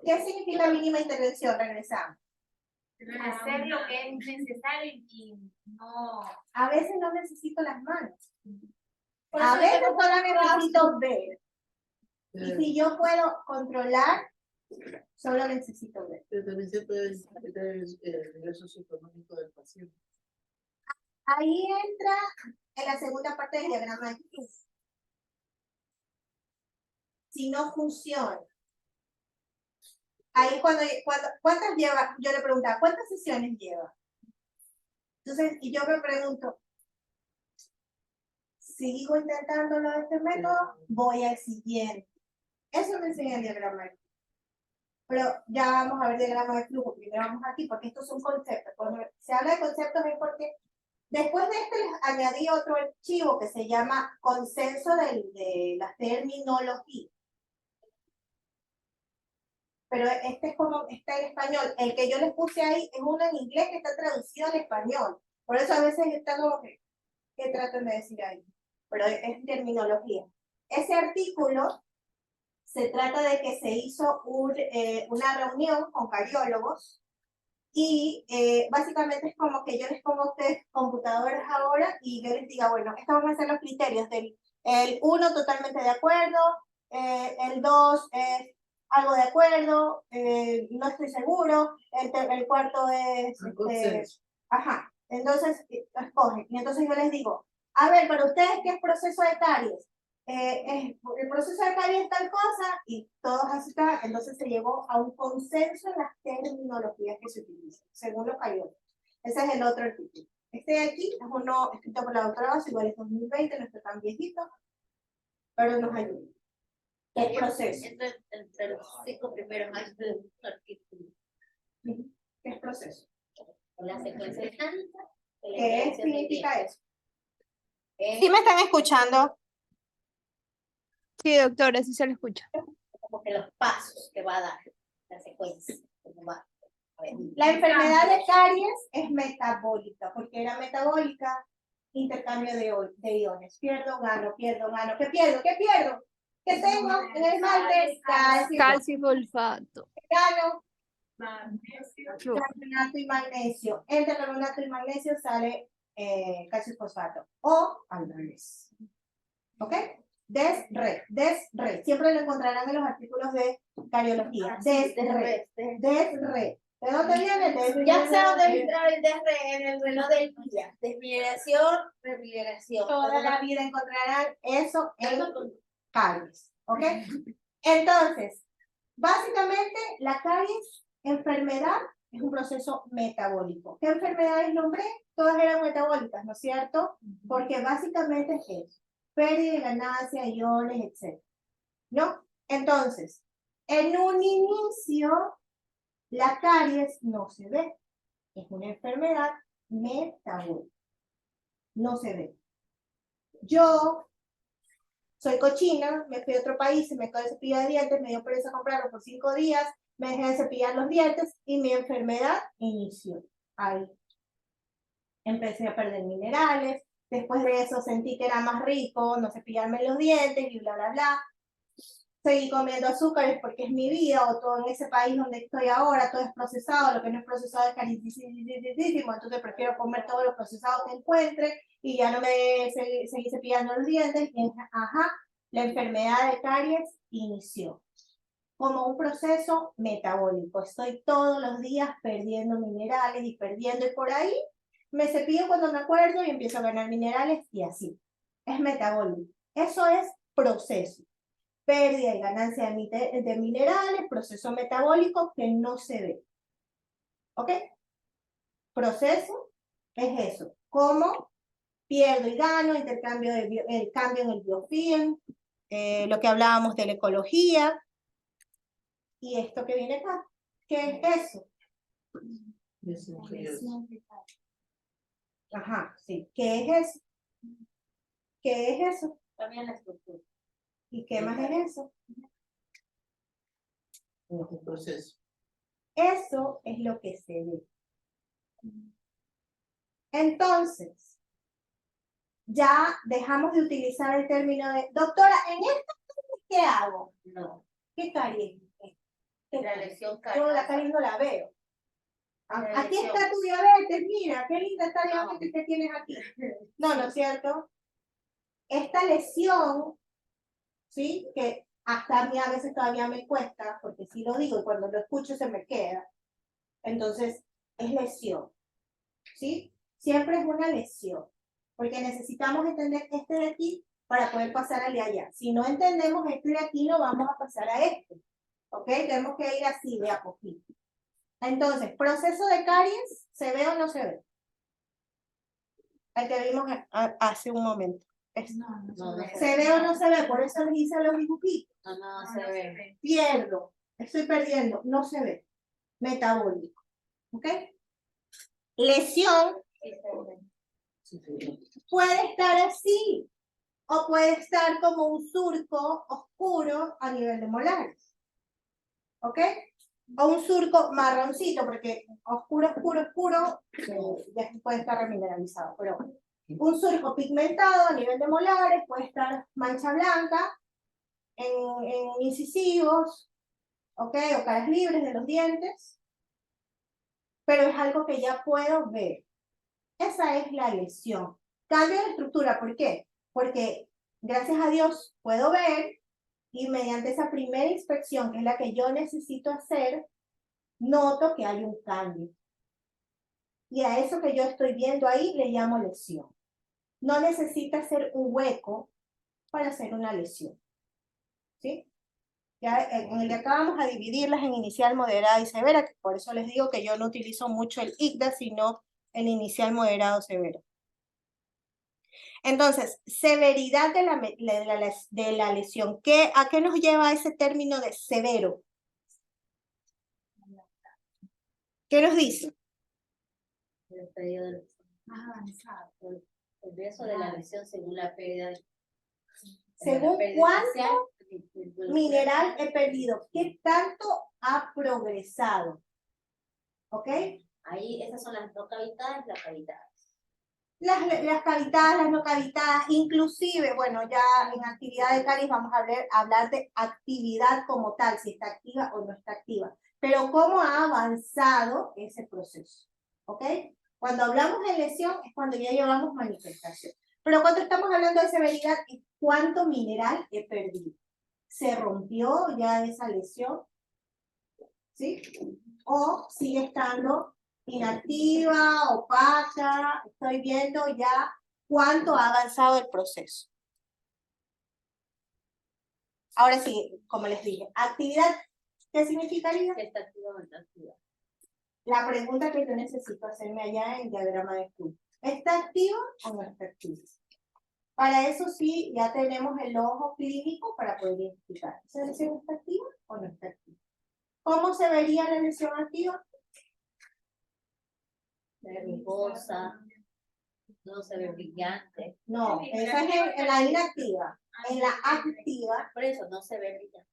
¿Qué significa mínima intervención? Regresamos. Hacer lo que es necesario y no... A veces no necesito las manos. Por A eso veces tengo solo un brazo. necesito ver. Y si yo puedo controlar, solo necesito ver. pero también se puede interpretar el nivel socioeconómico del paciente. Ahí entra en la segunda parte del diagrama de flujo. Si no funciona. Ahí ¿cuántas lleva? Yo le preguntaba, ¿cuántas sesiones lleva? Entonces, y yo me pregunto, ¿sigo intentándolo de este método? Voy al siguiente. Eso me enseña el diagrama de flujo. Pero ya vamos a ver el diagrama de flujo. Primero vamos aquí, porque estos son conceptos. Cuando se habla de conceptos es porque después de este les añadí otro archivo que se llama consenso de la terminología. Pero este es como está en español. El que yo les puse ahí es uno en inglés que está traducido al español. Por eso a veces está como que tratan de decir ahí. Pero es terminología. Ese artículo se trata de que se hizo una reunión con cardiólogos y básicamente es como que yo les pongo a ustedes computadoras ahora y yo les diga, bueno, estos van a ser los criterios del el 1 totalmente de acuerdo, el 2 es algo de acuerdo, no estoy seguro, el cuarto es, ajá, entonces escogen. Y entonces yo les digo, a ver, para ustedes, ¿qué es proceso de caries? El proceso de caries es tal cosa, y todos así está, entonces se llegó a un consenso en las terminologías que se utilizan, según los cardiólogos. Ese es el otro artículo. Este de aquí es uno escrito por la doctora Bassi, igual es 2020, no está tan viejito, pero nos ayuda. El proceso. Entre los 5 primeros años del artículo. ¿Qué es proceso? La secuencia dinámica. ¿Qué significa eso? ¿Sí ¿Sí me están escuchando? Sí, doctora, sí se lo escucha. Como que los pasos que va a dar la secuencia. Cómo va. A ver. La enfermedad de caries es metabólica, porque era metabólica, intercambio de iones. Pierdo, gano, pierdo, gano. ¿Qué pierdo? ¿Qué pierdo? ¿Qué tengo en el esmalte? Calcio. Calcio y fosfato. Gano Flujo. carbonato y magnesio. Entre carbonato y magnesio sale calcio y fosfato. O al revés. ¿Ok? Des-re. Siempre lo encontrarán en los artículos de cardiología. Des-re. Des-re. ¿De dónde viene? Ya sé dónde entrar el DR en el reloj del día. Desmigración, remigración. Toda la vida encontrarán eso en caries. ¿Ok? Entonces, básicamente, la caries, enfermedad, es un proceso metabólico. ¿Qué enfermedades nombré? Todas eran metabólicas, ¿no es cierto? Porque básicamente es eso. Pérdida de ganancia, iones, etc. ¿No? Entonces, en un inicio, la caries no se ve. Es una enfermedad metabólica. No se ve. Yo soy cochina, me fui a otro país, se me quedó el cepillo de dientes, me dio pereza comprarlo por 5 días, me dejé de cepillar los dientes y mi enfermedad inició. Ahí. Empecé a perder minerales, después de eso sentí que era más rico no cepillarme los dientes y bla, bla, bla. Seguí comiendo azúcares porque es mi vida, o todo en ese país donde estoy ahora, todo es procesado, lo que no es procesado es carísimo, entonces prefiero comer todo lo procesado que encuentre y ya no me seguí cepillando los dientes y ajá, la enfermedad de caries inició como un proceso metabólico. Estoy todos los días perdiendo minerales y por ahí me cepillo cuando me acuerdo y empiezo a ganar minerales y así. Es metabólico. Eso es proceso. Pérdida y ganancia de minerales, proceso metabólico que no se ve. ¿Ok? Proceso es eso. Como Pierdo y gano, intercambio el cambio en el biofilm, lo que hablábamos de la ecología. Y esto que viene acá, ¿qué es eso? Ajá, sí. ¿Qué es eso? ¿Qué es eso? También la estructura. ¿Y qué más es eso? Un proceso. Eso es lo que se ve. Entonces, ya dejamos de utilizar el término de, doctora, ¿en esto qué hago? No, ¿Qué caries? la lesión Yo la cárnica. caries no la veo. La Aquí lesión. está tu diabetes, mira, qué linda esta No. diabetes que tienes aquí. No, ¿no es cierto? Esta lesión, ¿sí? Que hasta a mí a veces todavía me cuesta, porque sí lo digo y cuando lo escucho se me queda. Entonces, es lesión, ¿sí? Siempre es una lesión, porque necesitamos entender este de aquí para poder pasar al de allá. Si no entendemos este de aquí, no vamos a pasar a este, ¿ok? Tenemos que ir así de a poquito. Entonces, proceso de caries, ¿se ve o no se ve? El que vimos hace un momento. ¿Se ve o no se ve? Por eso les hice los dibujitos. No se ve. Pierdo, estoy perdiendo, no se ve. Metabólico. ¿Ok? Lesión puede estar así o puede estar como un surco oscuro a nivel de molares. ¿Ok? O un surco marroncito, porque oscuro, oscuro, oscuro, ya puede estar remineralizado, pero un surco pigmentado a nivel de molares, puede estar mancha blanca en incisivos, ¿ok? O caras libres de los dientes, pero es algo que ya puedo ver. Esa es la lesión. Cambio de estructura, ¿por qué? Porque gracias a Dios puedo ver y mediante esa primera inspección, que es la que yo necesito hacer, noto que hay un cambio. Y a eso que yo estoy viendo ahí le llamo lesión. No necesita ser un hueco para hacer una lesión. ¿Sí? Ya en el de acá vamos a dividirlas en inicial, moderada y severa, que por eso les digo que yo no utilizo mucho el ICDA, sino el inicial, moderado, severo. Entonces, severidad de la lesión. ¿A qué nos lleva ese término de severo? ¿Qué nos dice? El periodo más avanzado. El riesgo de la lesión según la pérdida. Según cuánto mineral he perdido, qué tanto ha progresado. ¿Ok? Ahí esas son las no cavitadas y las cavitadas. Las cavitadas, las no cavitadas, inclusive, bueno, ya en actividad de caries vamos a hablar de actividad como tal, si está activa o no está activa, pero cómo ha avanzado ese proceso, ¿ok? Cuando hablamos de lesión es cuando ya llevamos manifestación, pero cuando estamos hablando de severidad es cuánto mineral he perdido. ¿Se rompió ya esa lesión? ¿Sí? O sigue estando inactiva, opaca, estoy viendo ya cuánto ha avanzado el proceso. Ahora sí, como les dije, actividad, ¿qué significaría? ¿Qué está activa o no está activa? La pregunta que yo necesito hacerme allá en el diagrama de Stuhl. ¿Está activa o no está activa? Para eso sí, ya tenemos el ojo clínico para poder identificar. ¿Esa lesión está activa o no está activa? ¿Cómo se vería la lesión activa? Se ve rugosa, no se ve brillante. No, esa es en la inactiva. En la activa, Por eso no se ve brillante.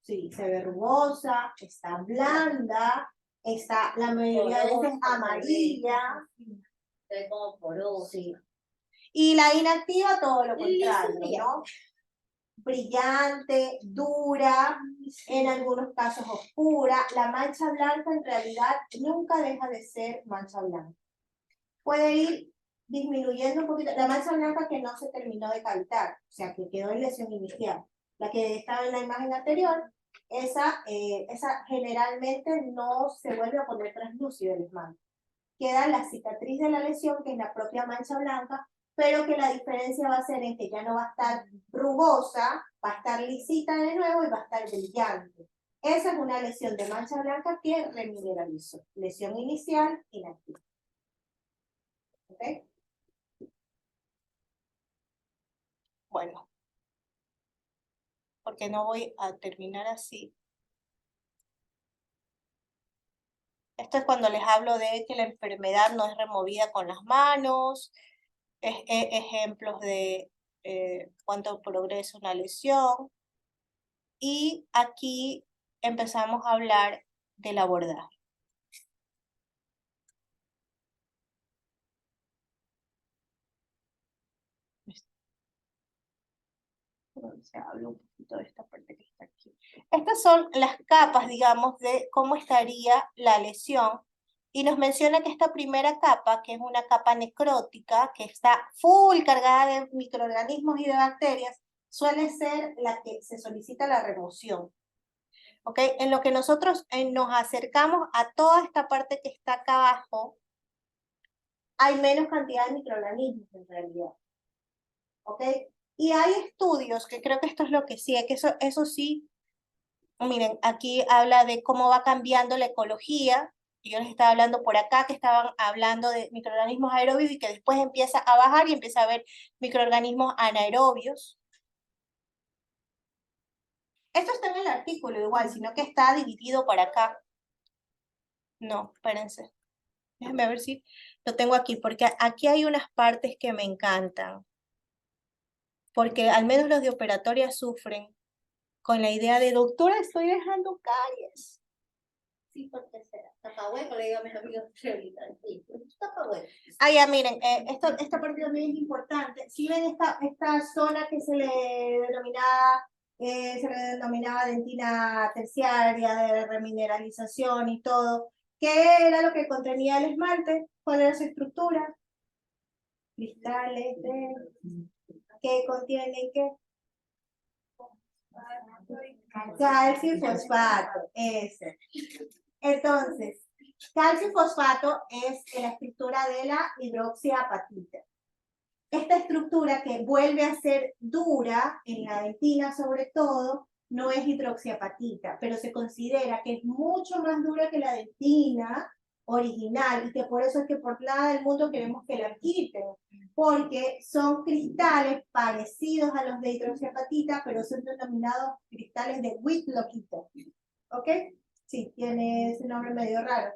sí, se ve rugosa, está blanda, está la mayoría de veces amarilla. Se ve como poroso. Sí. Y la inactiva todo lo Liso, contrario, ¿no? Brillante, dura, en algunos casos oscura. La mancha blanca en realidad nunca deja de ser mancha blanca. Puede ir disminuyendo un poquito. La mancha blanca que no se terminó de cavitar, o sea, que quedó en lesión inicial. La que estaba en la imagen anterior, esa generalmente no se vuelve a poner translúcido el esmalte. Queda la cicatriz de la lesión, que es la propia mancha blanca, pero que la diferencia va a ser en que ya no va a estar rugosa, va a estar lisita de nuevo y va a estar brillante. Esa es una lesión de mancha blanca que remineralizó. Lesión inicial inactiva. ¿Ok? bueno, porque no voy a terminar así. Esto es cuando les hablo de que la enfermedad no es removida con las manos, ejemplos de cuánto progresa una lesión. Y aquí empezamos a hablar del abordaje. Se habla un poquito de esta parte que está aquí. Estas son las capas, digamos, de cómo estaría la lesión. Y nos menciona que esta primera capa, que es una capa necrótica, que está full cargada de microorganismos y de bacterias, suele ser la que se solicita la remoción. ¿Ok? En lo que nosotros nos acercamos a toda esta parte que está acá abajo, hay menos cantidad de microorganismos en realidad. ¿Ok? Y hay estudios, que creo que esto es lo que sí, que eso sí, miren, aquí habla de cómo va cambiando la ecología. Yo les estaba hablando por acá que estaban hablando de microorganismos aerobios y que después empieza a bajar y empieza a haber microorganismos anaerobios. Esto está en el artículo igual, sino que está dividido para acá. No, espérense. Déjenme ver si lo tengo aquí, porque aquí hay unas partes que me encantan. Porque al menos los de operatoria sufren con la idea de, doctora, estoy dejando caries. Sí, porque será. Tapahueco, le digo a mis amigos ahorita. Sí, tapahueco. Ah, ya, miren, esta parte también es importante. Si ven esta zona que se le denominaba dentina terciaria, de remineralización y todo, ¿qué era lo que contenía el esmalte? ¿Cuál era su estructura? Cristales que contienen ¿qué? Calcio y fosfato, ese. Entonces, calcio y fosfato es la estructura de la hidroxiapatita. Esta estructura que vuelve a ser dura en la dentina sobre todo, no es hidroxiapatita, pero se considera que es mucho más dura que la dentina original y que por eso es que por nada del mundo queremos que la quiten, porque son cristales parecidos a los de hidroxiapatita, pero son denominados cristales de Whitlockita. ¿Ok? Sí, tiene ese nombre medio raro.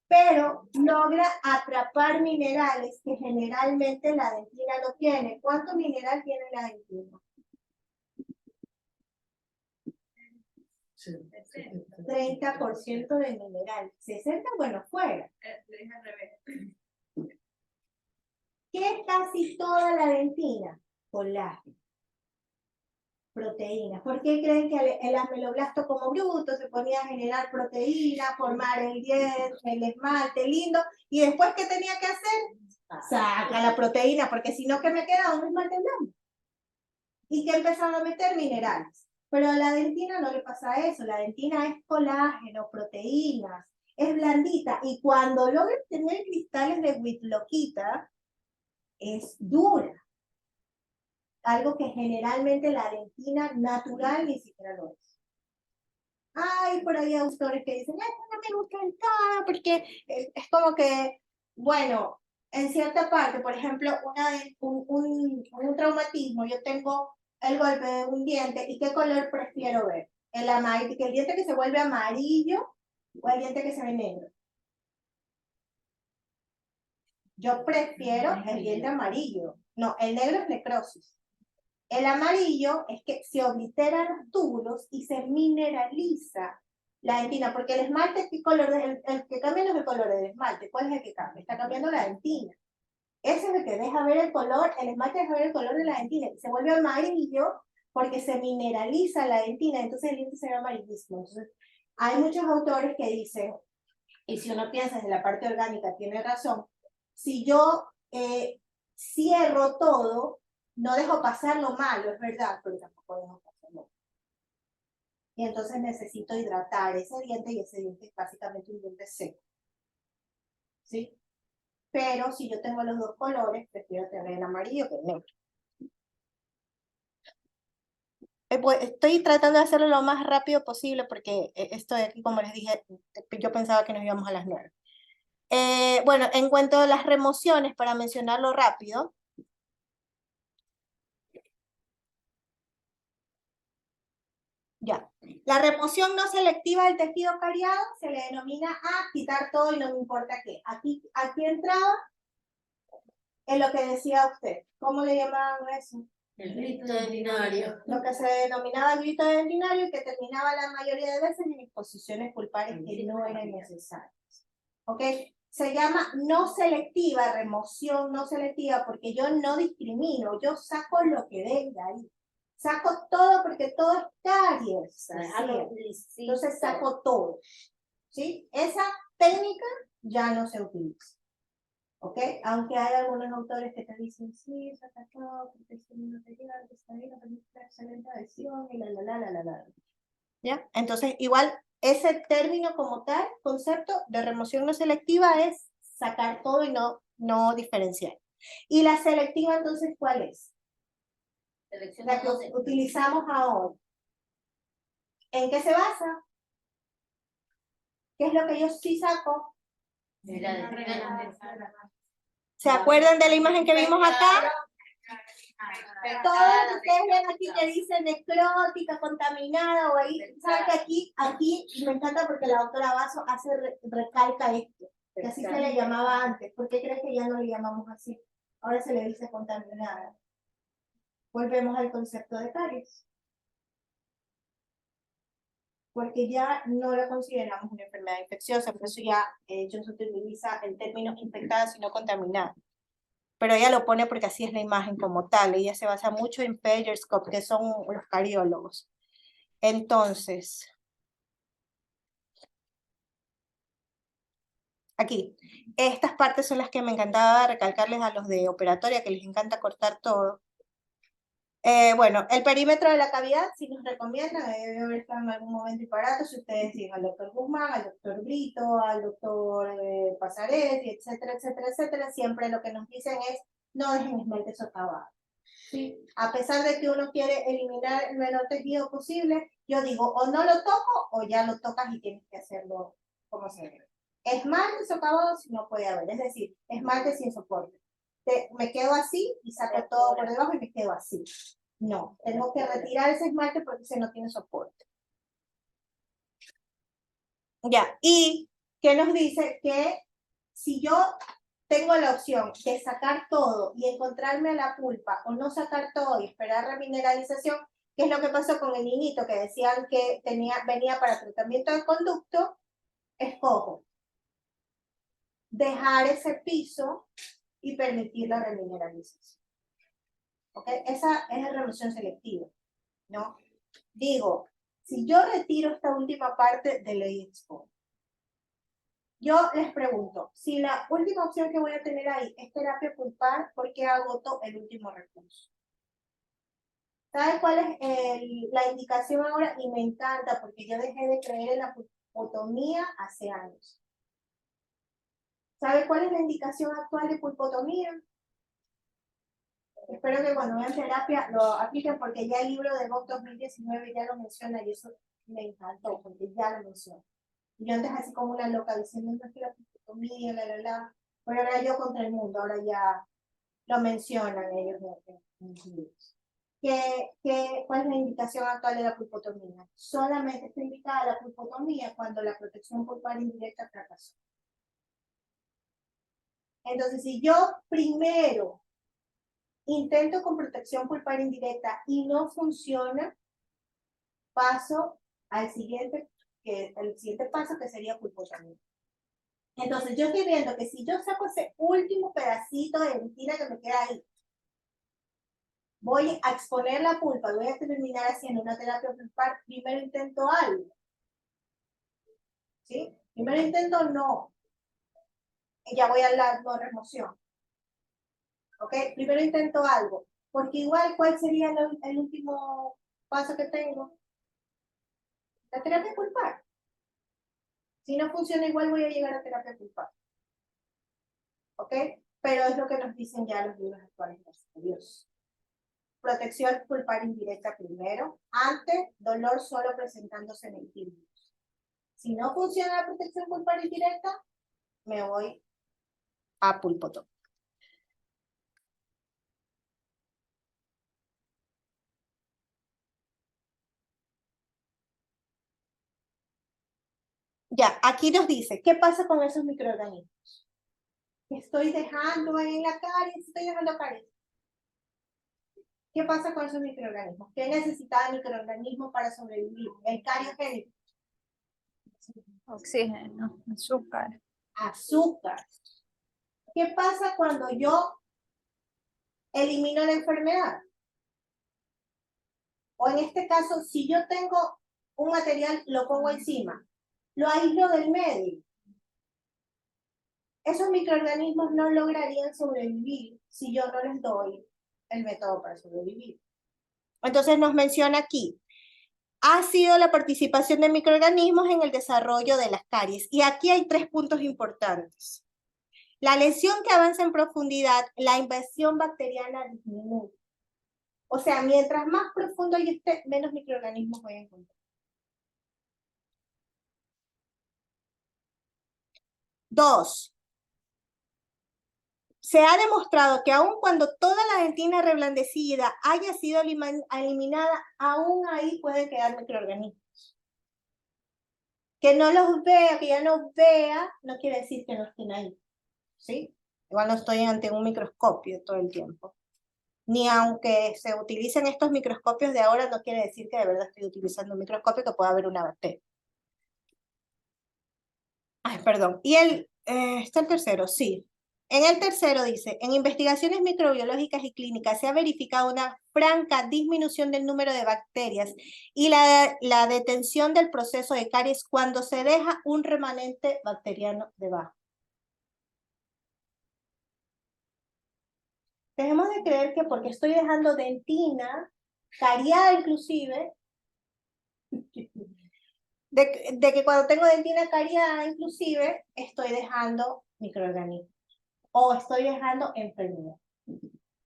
Pero logra atrapar minerales que generalmente la dentina no tiene. ¿Cuánto mineral tiene la dentina? 30% de mineral. 60%, bueno, fuera. ¿Qué es casi toda la dentina? Colágeno. Proteínas. ¿Por qué creen que el ameloblasto como bruto se ponía a generar proteínas, formar el diente, el esmalte lindo? ¿Y después qué tenía que hacer? Saca la proteína, porque si no, ¿qué me queda? Un esmalte blanco. ¿Y qué empezaron a meter? Minerales. Pero a la dentina no le pasa eso. La dentina es colágeno, proteínas, es blandita. Y cuando logra tener cristales de Whitlockita, es dura. Algo que generalmente la dentina natural ni siquiera lo es. Hay por ahí autores que dicen, no me gusta el todo, porque es como que, bueno, en cierta parte, por ejemplo, un traumatismo, yo tengo el golpe de un diente, ¿y qué color prefiero ver? El diente que se vuelve amarillo o el diente que se ve negro. Yo prefiero el diente amarillo. No, el negro es necrosis. El amarillo es que se obliteran los túbulos y se mineraliza la dentina, porque el esmalte, ¿qué color el que cambia no es el color del esmalte? ¿Cuál es el que cambia? Está cambiando la dentina. Ese es el que deja ver el color, el esmalte deja ver el color de la dentina, y se vuelve amarillo porque se mineraliza la dentina, entonces el diente se ve amarillísimo. Entonces, hay muchos autores que dicen, y si uno piensa en la parte orgánica, tiene razón, si yo cierro todo, no dejo pasar lo malo, es verdad, pero tampoco dejo pasar lo malo. Y entonces necesito hidratar ese diente y ese diente es básicamente un diente seco. ¿Sí? Pero si yo tengo los dos colores, prefiero tener el amarillo que el negro. Pues, estoy tratando de hacerlo lo más rápido posible porque esto de aquí, como les dije, yo pensaba que nos íbamos a las 9. Bueno, en cuanto a las remociones, para mencionarlo rápido, La remoción no selectiva del tejido cariado se le denomina a quitar todo y no me importa qué. Aquí entraba en lo que decía usted. ¿Cómo le llamaban eso? El grito de binario. Lo que se denominaba grito de binario y que terminaba la mayoría de veces en exposiciones pulpares que no eran necesarias. ¿Ok? Se llama no selectiva, remoción no selectiva, porque yo no discrimino, yo saco lo que venga ahí. Saco todo porque todo es caries. Entonces saco todo. ¿Sí? Esa técnica ya no se utiliza. ¿Ok? Aunque hay algunos autores que te dicen, sí, saca todo, porque este no te llega, está bien, la película es excelente adhesión, y la. ¿Ya? Entonces, igual, ese término como tal, concepto de remoción no selectiva es sacar todo y no diferenciar. ¿Y la selectiva entonces cuál es? La que utilizamos ahora. ¿En qué se basa? ¿Qué es lo que yo sí saco? ¿Se acuerdan de la imagen que vimos acá? Todo lo que ustedes ven aquí que dice necrótica, contaminada, o ahí, ¿saben que aquí me encanta porque la doctora Basso recalca esto, que así se le llamaba antes? ¿Por qué crees que ya no le llamamos así? Ahora se le dice contaminada. Volvemos al concepto de caries. Porque ya no lo consideramos una enfermedad infecciosa, por eso ya no se utiliza el término infectada, sino contaminada. Pero ella lo pone porque así es la imagen como tal. Ella se basa mucho en Pagerscope, que son los cariólogos. Entonces, aquí, estas partes son las que me encantaba recalcarles a los de operatoria, que les encanta cortar todo. Bueno, el perímetro de la cavidad, si nos recomiendan, debe haber estado en algún momento y barato, si ustedes siguen al doctor Guzmán, al doctor Brito, al doctor Pasaretti, etcétera, etcétera, etcétera, siempre lo que nos dicen es, no dejen esmalte socavado. ¿Sí? A pesar de que uno quiere eliminar el menor tejido posible, yo digo, o no lo toco, o ya lo tocas y tienes que hacerlo como se debe. Esmalte socavado si no puede haber, es decir, esmalte sin soporte. Me quedo así y saco todo por debajo y me quedo así. No, tengo que retirar ese esmalte porque ese no tiene soporte. Ya, y ¿qué nos dice? Que si yo tengo la opción de sacar todo y encontrarme a la pulpa o no sacar todo y esperar remineralización, ¿qué es lo que pasó con el niñito que decían que venía para tratamiento de conducto? Escojo dejar ese piso y permitir la remineralización. ¿Ok? Esa es la remoción selectiva, ¿no? Digo, si yo retiro esta última parte de la expo, yo les pregunto, si la última opción que voy a tener ahí es terapia pulpar, ¿por qué agoto el último recurso? ¿Sabe cuál es la indicación ahora? Y me encanta porque yo dejé de creer en la pulpotomía hace años. ¿Sabe cuál es la indicación actual de pulpotomía? Espero que cuando vean terapia lo apliquen porque ya el libro de Vox 2019 ya lo menciona y eso me encantó porque ya lo menciona. Y yo antes así como una loca diciendo no es que la pulpotomía, pero ahora yo contra el mundo, ahora ya lo mencionan ellos en los libros. ¿Cuál es la indicación actual de la pulpotomía? Solamente está indicada la pulpotomía cuando la protección pulpar indirecta fracasó. Entonces, si yo primero intento con protección pulpar indirecta y no funciona, paso al siguiente paso que sería pulpotomía. Entonces, yo estoy viendo que si yo saco ese último pedacito de dentina que me queda ahí, voy a exponer la pulpa, voy a terminar haciendo una terapia pulpar, primero intento algo. ¿Sí? Primero intento no. Y ya voy a la no remoción. ¿Ok? Primero intento algo. Porque igual, ¿cuál sería el último paso que tengo? La terapia pulpar. Si no funciona igual, voy a llegar a terapia pulpar. ¿Ok? Pero es lo que nos dicen ya los libros actuales de estudios. Protección pulpar indirecta primero, antes dolor solo presentándose en el tímpano. Si no funciona la protección pulpar indirecta, me voy a pulpotomía. Ya, aquí nos dice, ¿qué pasa con esos microorganismos? Estoy dejando en la caries, estoy dejando caries. ¿Qué pasa con esos microorganismos? ¿Qué necesita el microorganismo para sobrevivir? El cariogénico. Oxígeno, azúcar. Azúcar. ¿Qué pasa cuando yo elimino la enfermedad? O en este caso, si yo tengo un material, lo pongo encima, lo aíslo del medio. Esos microorganismos no lograrían sobrevivir si yo no les doy el método para sobrevivir. Entonces nos menciona aquí, ha sido la participación de microorganismos en el desarrollo de las caries. Y aquí hay 3 puntos importantes. La lesión que avanza en profundidad, la invasión bacteriana disminuye. O sea, mientras más profundo yo esté, menos microorganismos voy a encontrar. 2. Se ha demostrado que aun cuando toda la dentina reblandecida haya sido eliminada, aún ahí pueden quedar microorganismos. Que no los vea, que ya no vea, no quiere decir que no estén ahí. ¿Sí? Igual no estoy ante un microscopio todo el tiempo. Ni aunque se utilicen estos microscopios de ahora, no quiere decir que de verdad estoy utilizando un microscopio que pueda haber una bacteria. Ay, perdón. Y está el tercero, sí. En el tercero dice, en investigaciones microbiológicas y clínicas se ha verificado una franca disminución del número de bacterias y la detención del proceso de caries cuando se deja un remanente bacteriano debajo. Dejemos de creer que porque estoy dejando dentina, cariada inclusive, de que cuando tengo dentina cariada inclusive, estoy dejando microorganismos o estoy dejando enfermedad.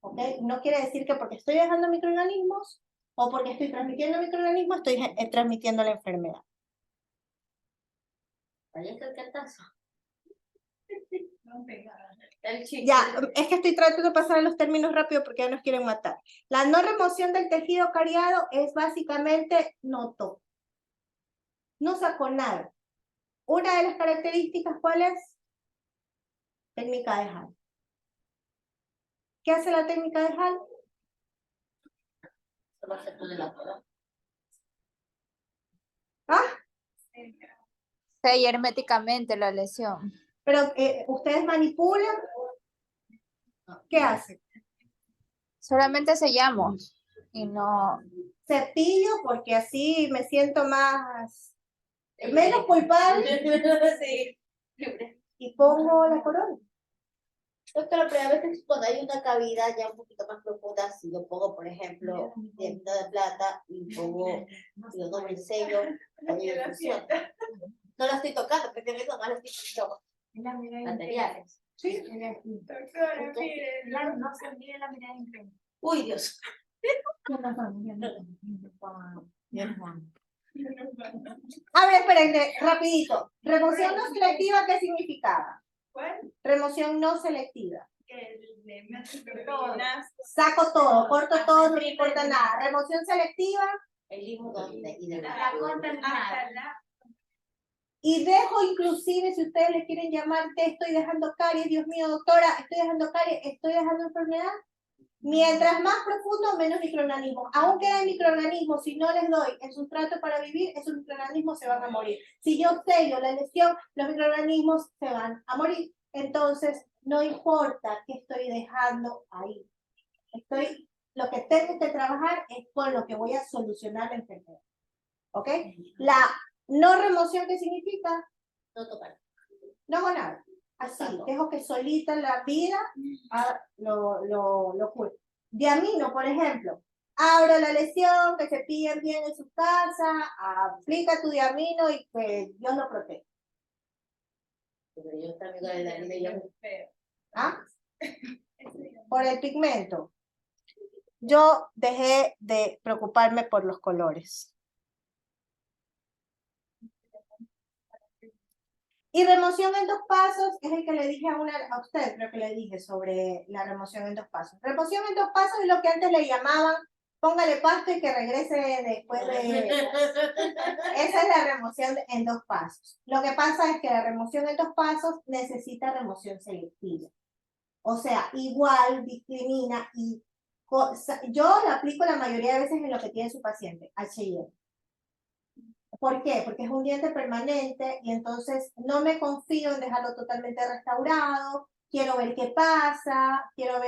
¿Ok? No quiere decir que porque estoy dejando microorganismos o porque estoy transmitiendo microorganismos, estoy transmitiendo la enfermedad. Vaya que el cartazo. Ya, es que estoy tratando de pasar los términos rápido porque ya nos quieren matar. La no remoción del tejido cariado es básicamente no toco. No saco nada. Una de las características, ¿cuál es? Técnica de Hall. ¿Qué hace la técnica de Hall? Solo se pone la cola. ¿Ah? Sella herméticamente la lesión. Pero ustedes manipulan. ¿Qué hacen? Solamente sellamos y no. Cepillo porque así me siento menos culpable Sí. y pongo la corona. Doctora, pero a veces cuando hay una cavidad ya un poquito más profunda, si yo pongo, por ejemplo, diamante de plata y pongo, yo doble el sello, ahí funciona. No la estoy tocando, porque no la estoy tocando. Materiales. Sí. Doctora, mire, Claro, no se mide la mirada en Uy, Dios. A ver, espérenme, rapidito. Remoción no selectiva, ¿qué significaba? ¿cuál? Remoción no selectiva. Que le metes proteínas. Saco todo, corto todo, no me importa nada. Remoción selectiva. Elijo donde y de La contaminada. Hasta la Y dejo inclusive, si ustedes le quieren llamar, te estoy dejando caries, Dios mío, doctora, estoy dejando caries, estoy dejando enfermedad. Mientras más profundo, menos microorganismos. Aún quedan microorganismos, si no les doy el sustrato para vivir, esos microorganismos se van a morir. Si yo sello la lesión, los microorganismos se van a morir. Entonces, no importa qué estoy dejando ahí. Lo que tengo que trabajar es con lo que voy a solucionar la enfermedad. ¿Ok? La no remoción, ¿qué significa? no tocar. No hago nada. Así, dejo que solita la vida lo cure. Diamino, por ejemplo. Abro la lesión, que se pillen bien en su casa, aplica tu diamino y que Dios lo proteja. Pero yo también con el anillo yo feo. ¿Ah? Por el pigmento. Yo dejé de preocuparme por los colores. Y remoción en 2 pasos es el que le dije a usted, creo que le dije sobre la remoción en 2 pasos. Remoción en 2 pasos es lo que antes le llamaban póngale pasto y que regrese después de... Esa es la remoción en 2 pasos. Lo que pasa es que la remoción en 2 pasos necesita remoción selectiva. O sea, igual discrimina y yo la aplico la mayoría de veces en lo que tiene su paciente, H&M. ¿Por qué? Porque es un diente permanente y entonces no me confío en dejarlo totalmente restaurado, quiero ver qué pasa, quiero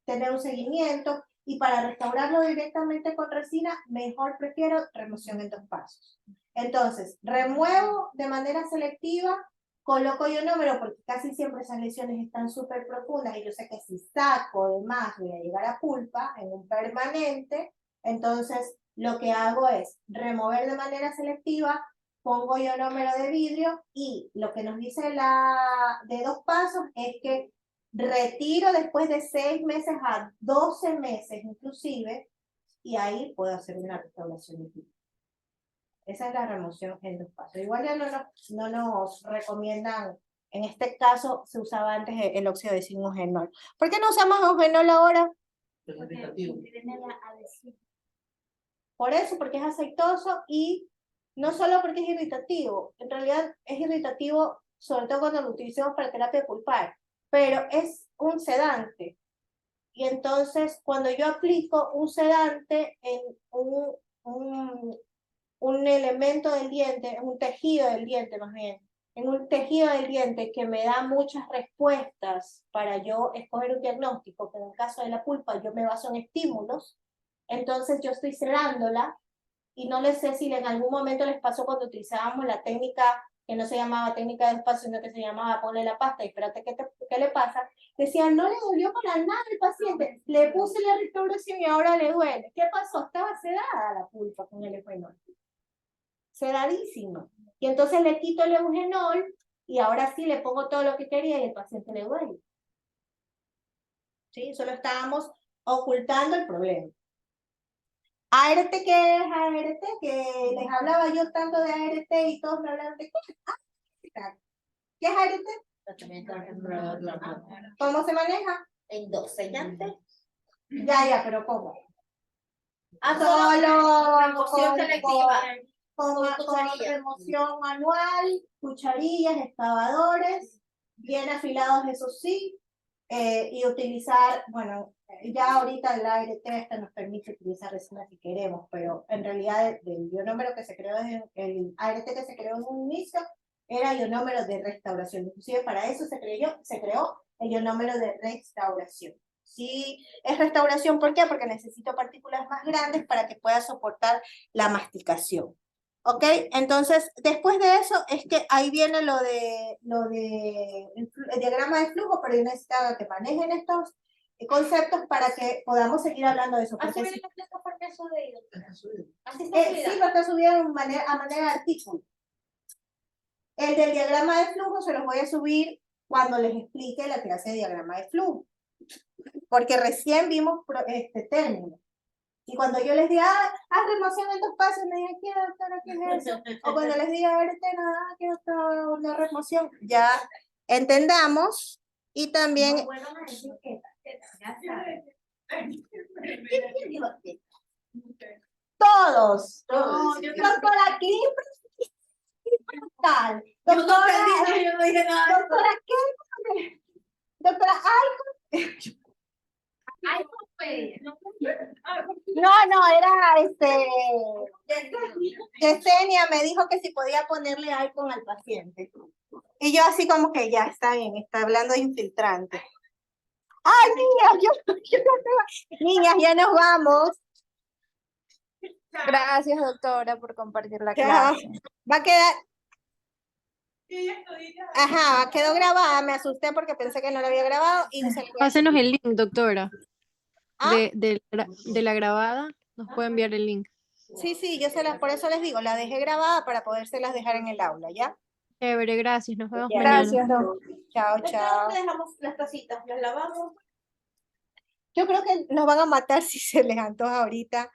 tener un seguimiento y para restaurarlo directamente con resina, mejor prefiero remoción en 2 pasos. Entonces, remuevo de manera selectiva, coloco ionómero porque casi siempre esas lesiones están súper profundas y yo sé que si saco de más voy a llegar a pulpa en un permanente, entonces lo que hago es remover de manera selectiva, pongo ionómero de vidrio y lo que nos dice la de 2 pasos es que retiro después de 6 meses a 12 meses inclusive y ahí puedo hacer una restauración de vidrio. Esa es la remoción en 2 pasos. Igual ya no nos recomiendan, en este caso se usaba antes el óxido de zinc eugenol. ¿Por qué no usamos eugenol ahora? Es irritativo. Por eso, porque es aceitoso y no solo porque es irritativo, en realidad es irritativo sobre todo cuando lo utilizamos para terapia pulpar, pero es un sedante. Y entonces cuando yo aplico un sedante en un elemento del diente, un tejido del diente más bien, en un tejido del diente que me da muchas respuestas para yo escoger un diagnóstico, que en el caso de la pulpa yo me baso en estímulos, entonces yo estoy sedándola y no les sé si en algún momento les pasó cuando utilizábamos la técnica que no se llamaba técnica de espacio, sino que se llamaba ponle la pasta y espérate qué le pasa, decían no le dolió para nada al paciente, le puse la restauración y ahora le duele. ¿Qué pasó? Estaba sedada la pulpa con el eugenol. Sedadísima. Y entonces le quito el eugenol y ahora sí le pongo todo lo que quería y el paciente le duele. ¿Sí? Solo estábamos ocultando el problema. ART, ¿qué es ART? Que les hablaba yo tanto de ART y todos me hablaban de ¿qué es ART? ¿Cómo se maneja? En 2 sellantes. Ya, pero ¿cómo? Solo remoción con- selectiva. con cucharilla. remoción manual, cucharillas, excavadores, bien afilados eso sí, y utilizar, bueno, ya ahorita el ART nos permite utilizar resina si queremos, pero en realidad el ionómero que se creó, el ART que se creó en un inicio, era ionómero de restauración, inclusive para eso se creó el ionómero de restauración. Sí, es restauración, ¿por qué? Porque necesito partículas más grandes para que pueda soportar la masticación. ¿Ok? Entonces, después de eso, es que ahí viene el diagrama de flujo, pero yo necesito que manejen estos conceptos para que podamos seguir hablando de eso. Así Porque viene la plataforma subido. Así está sí, pero está subido a manera de artículo. El del diagrama de flujo se los voy a subir cuando les explique la clase de diagrama de flujo. Porque recién vimos este término. Y cuando yo les diga, remoción en 2 pasos, me digan, ¿qué doctora, qué es eso? O cuando les diga, nada, ¿qué doctora, una remoción? Ya entendamos y también... No vuelvan a decir que ya saben. ¿Quién dijo aquí? Todos. Todos. Doctora Clip, tal. Yo no Doctora, entendí, yo no dije nada. doctora ¿qué? Doctora, Ay, pues, no, era Yesenia me dijo que si podía ponerle icon al paciente. Y yo así como que ya está bien, está hablando de infiltrante. ¡Ay, niñas, ya nos vamos! Gracias, doctora, por compartir la Ya. clase. Va a quedar, Y ellas toditas ajá, quedó grabada, me asusté porque pensé que no lo había grabado y se fue. Pásenos el link, doctora. ¿Ah? De la grabada, nos puede enviar el link. Sí, yo por eso les digo, la dejé grabada para podérselas dejar en el aula, ¿ya? Chévere, gracias. Nos vemos mañana. Gracias, doc. Chao, Entonces, chao. ¿dónde dejamos las tacitas? ¿Las lavamos? Yo creo que nos van a matar si se les antoja ahorita.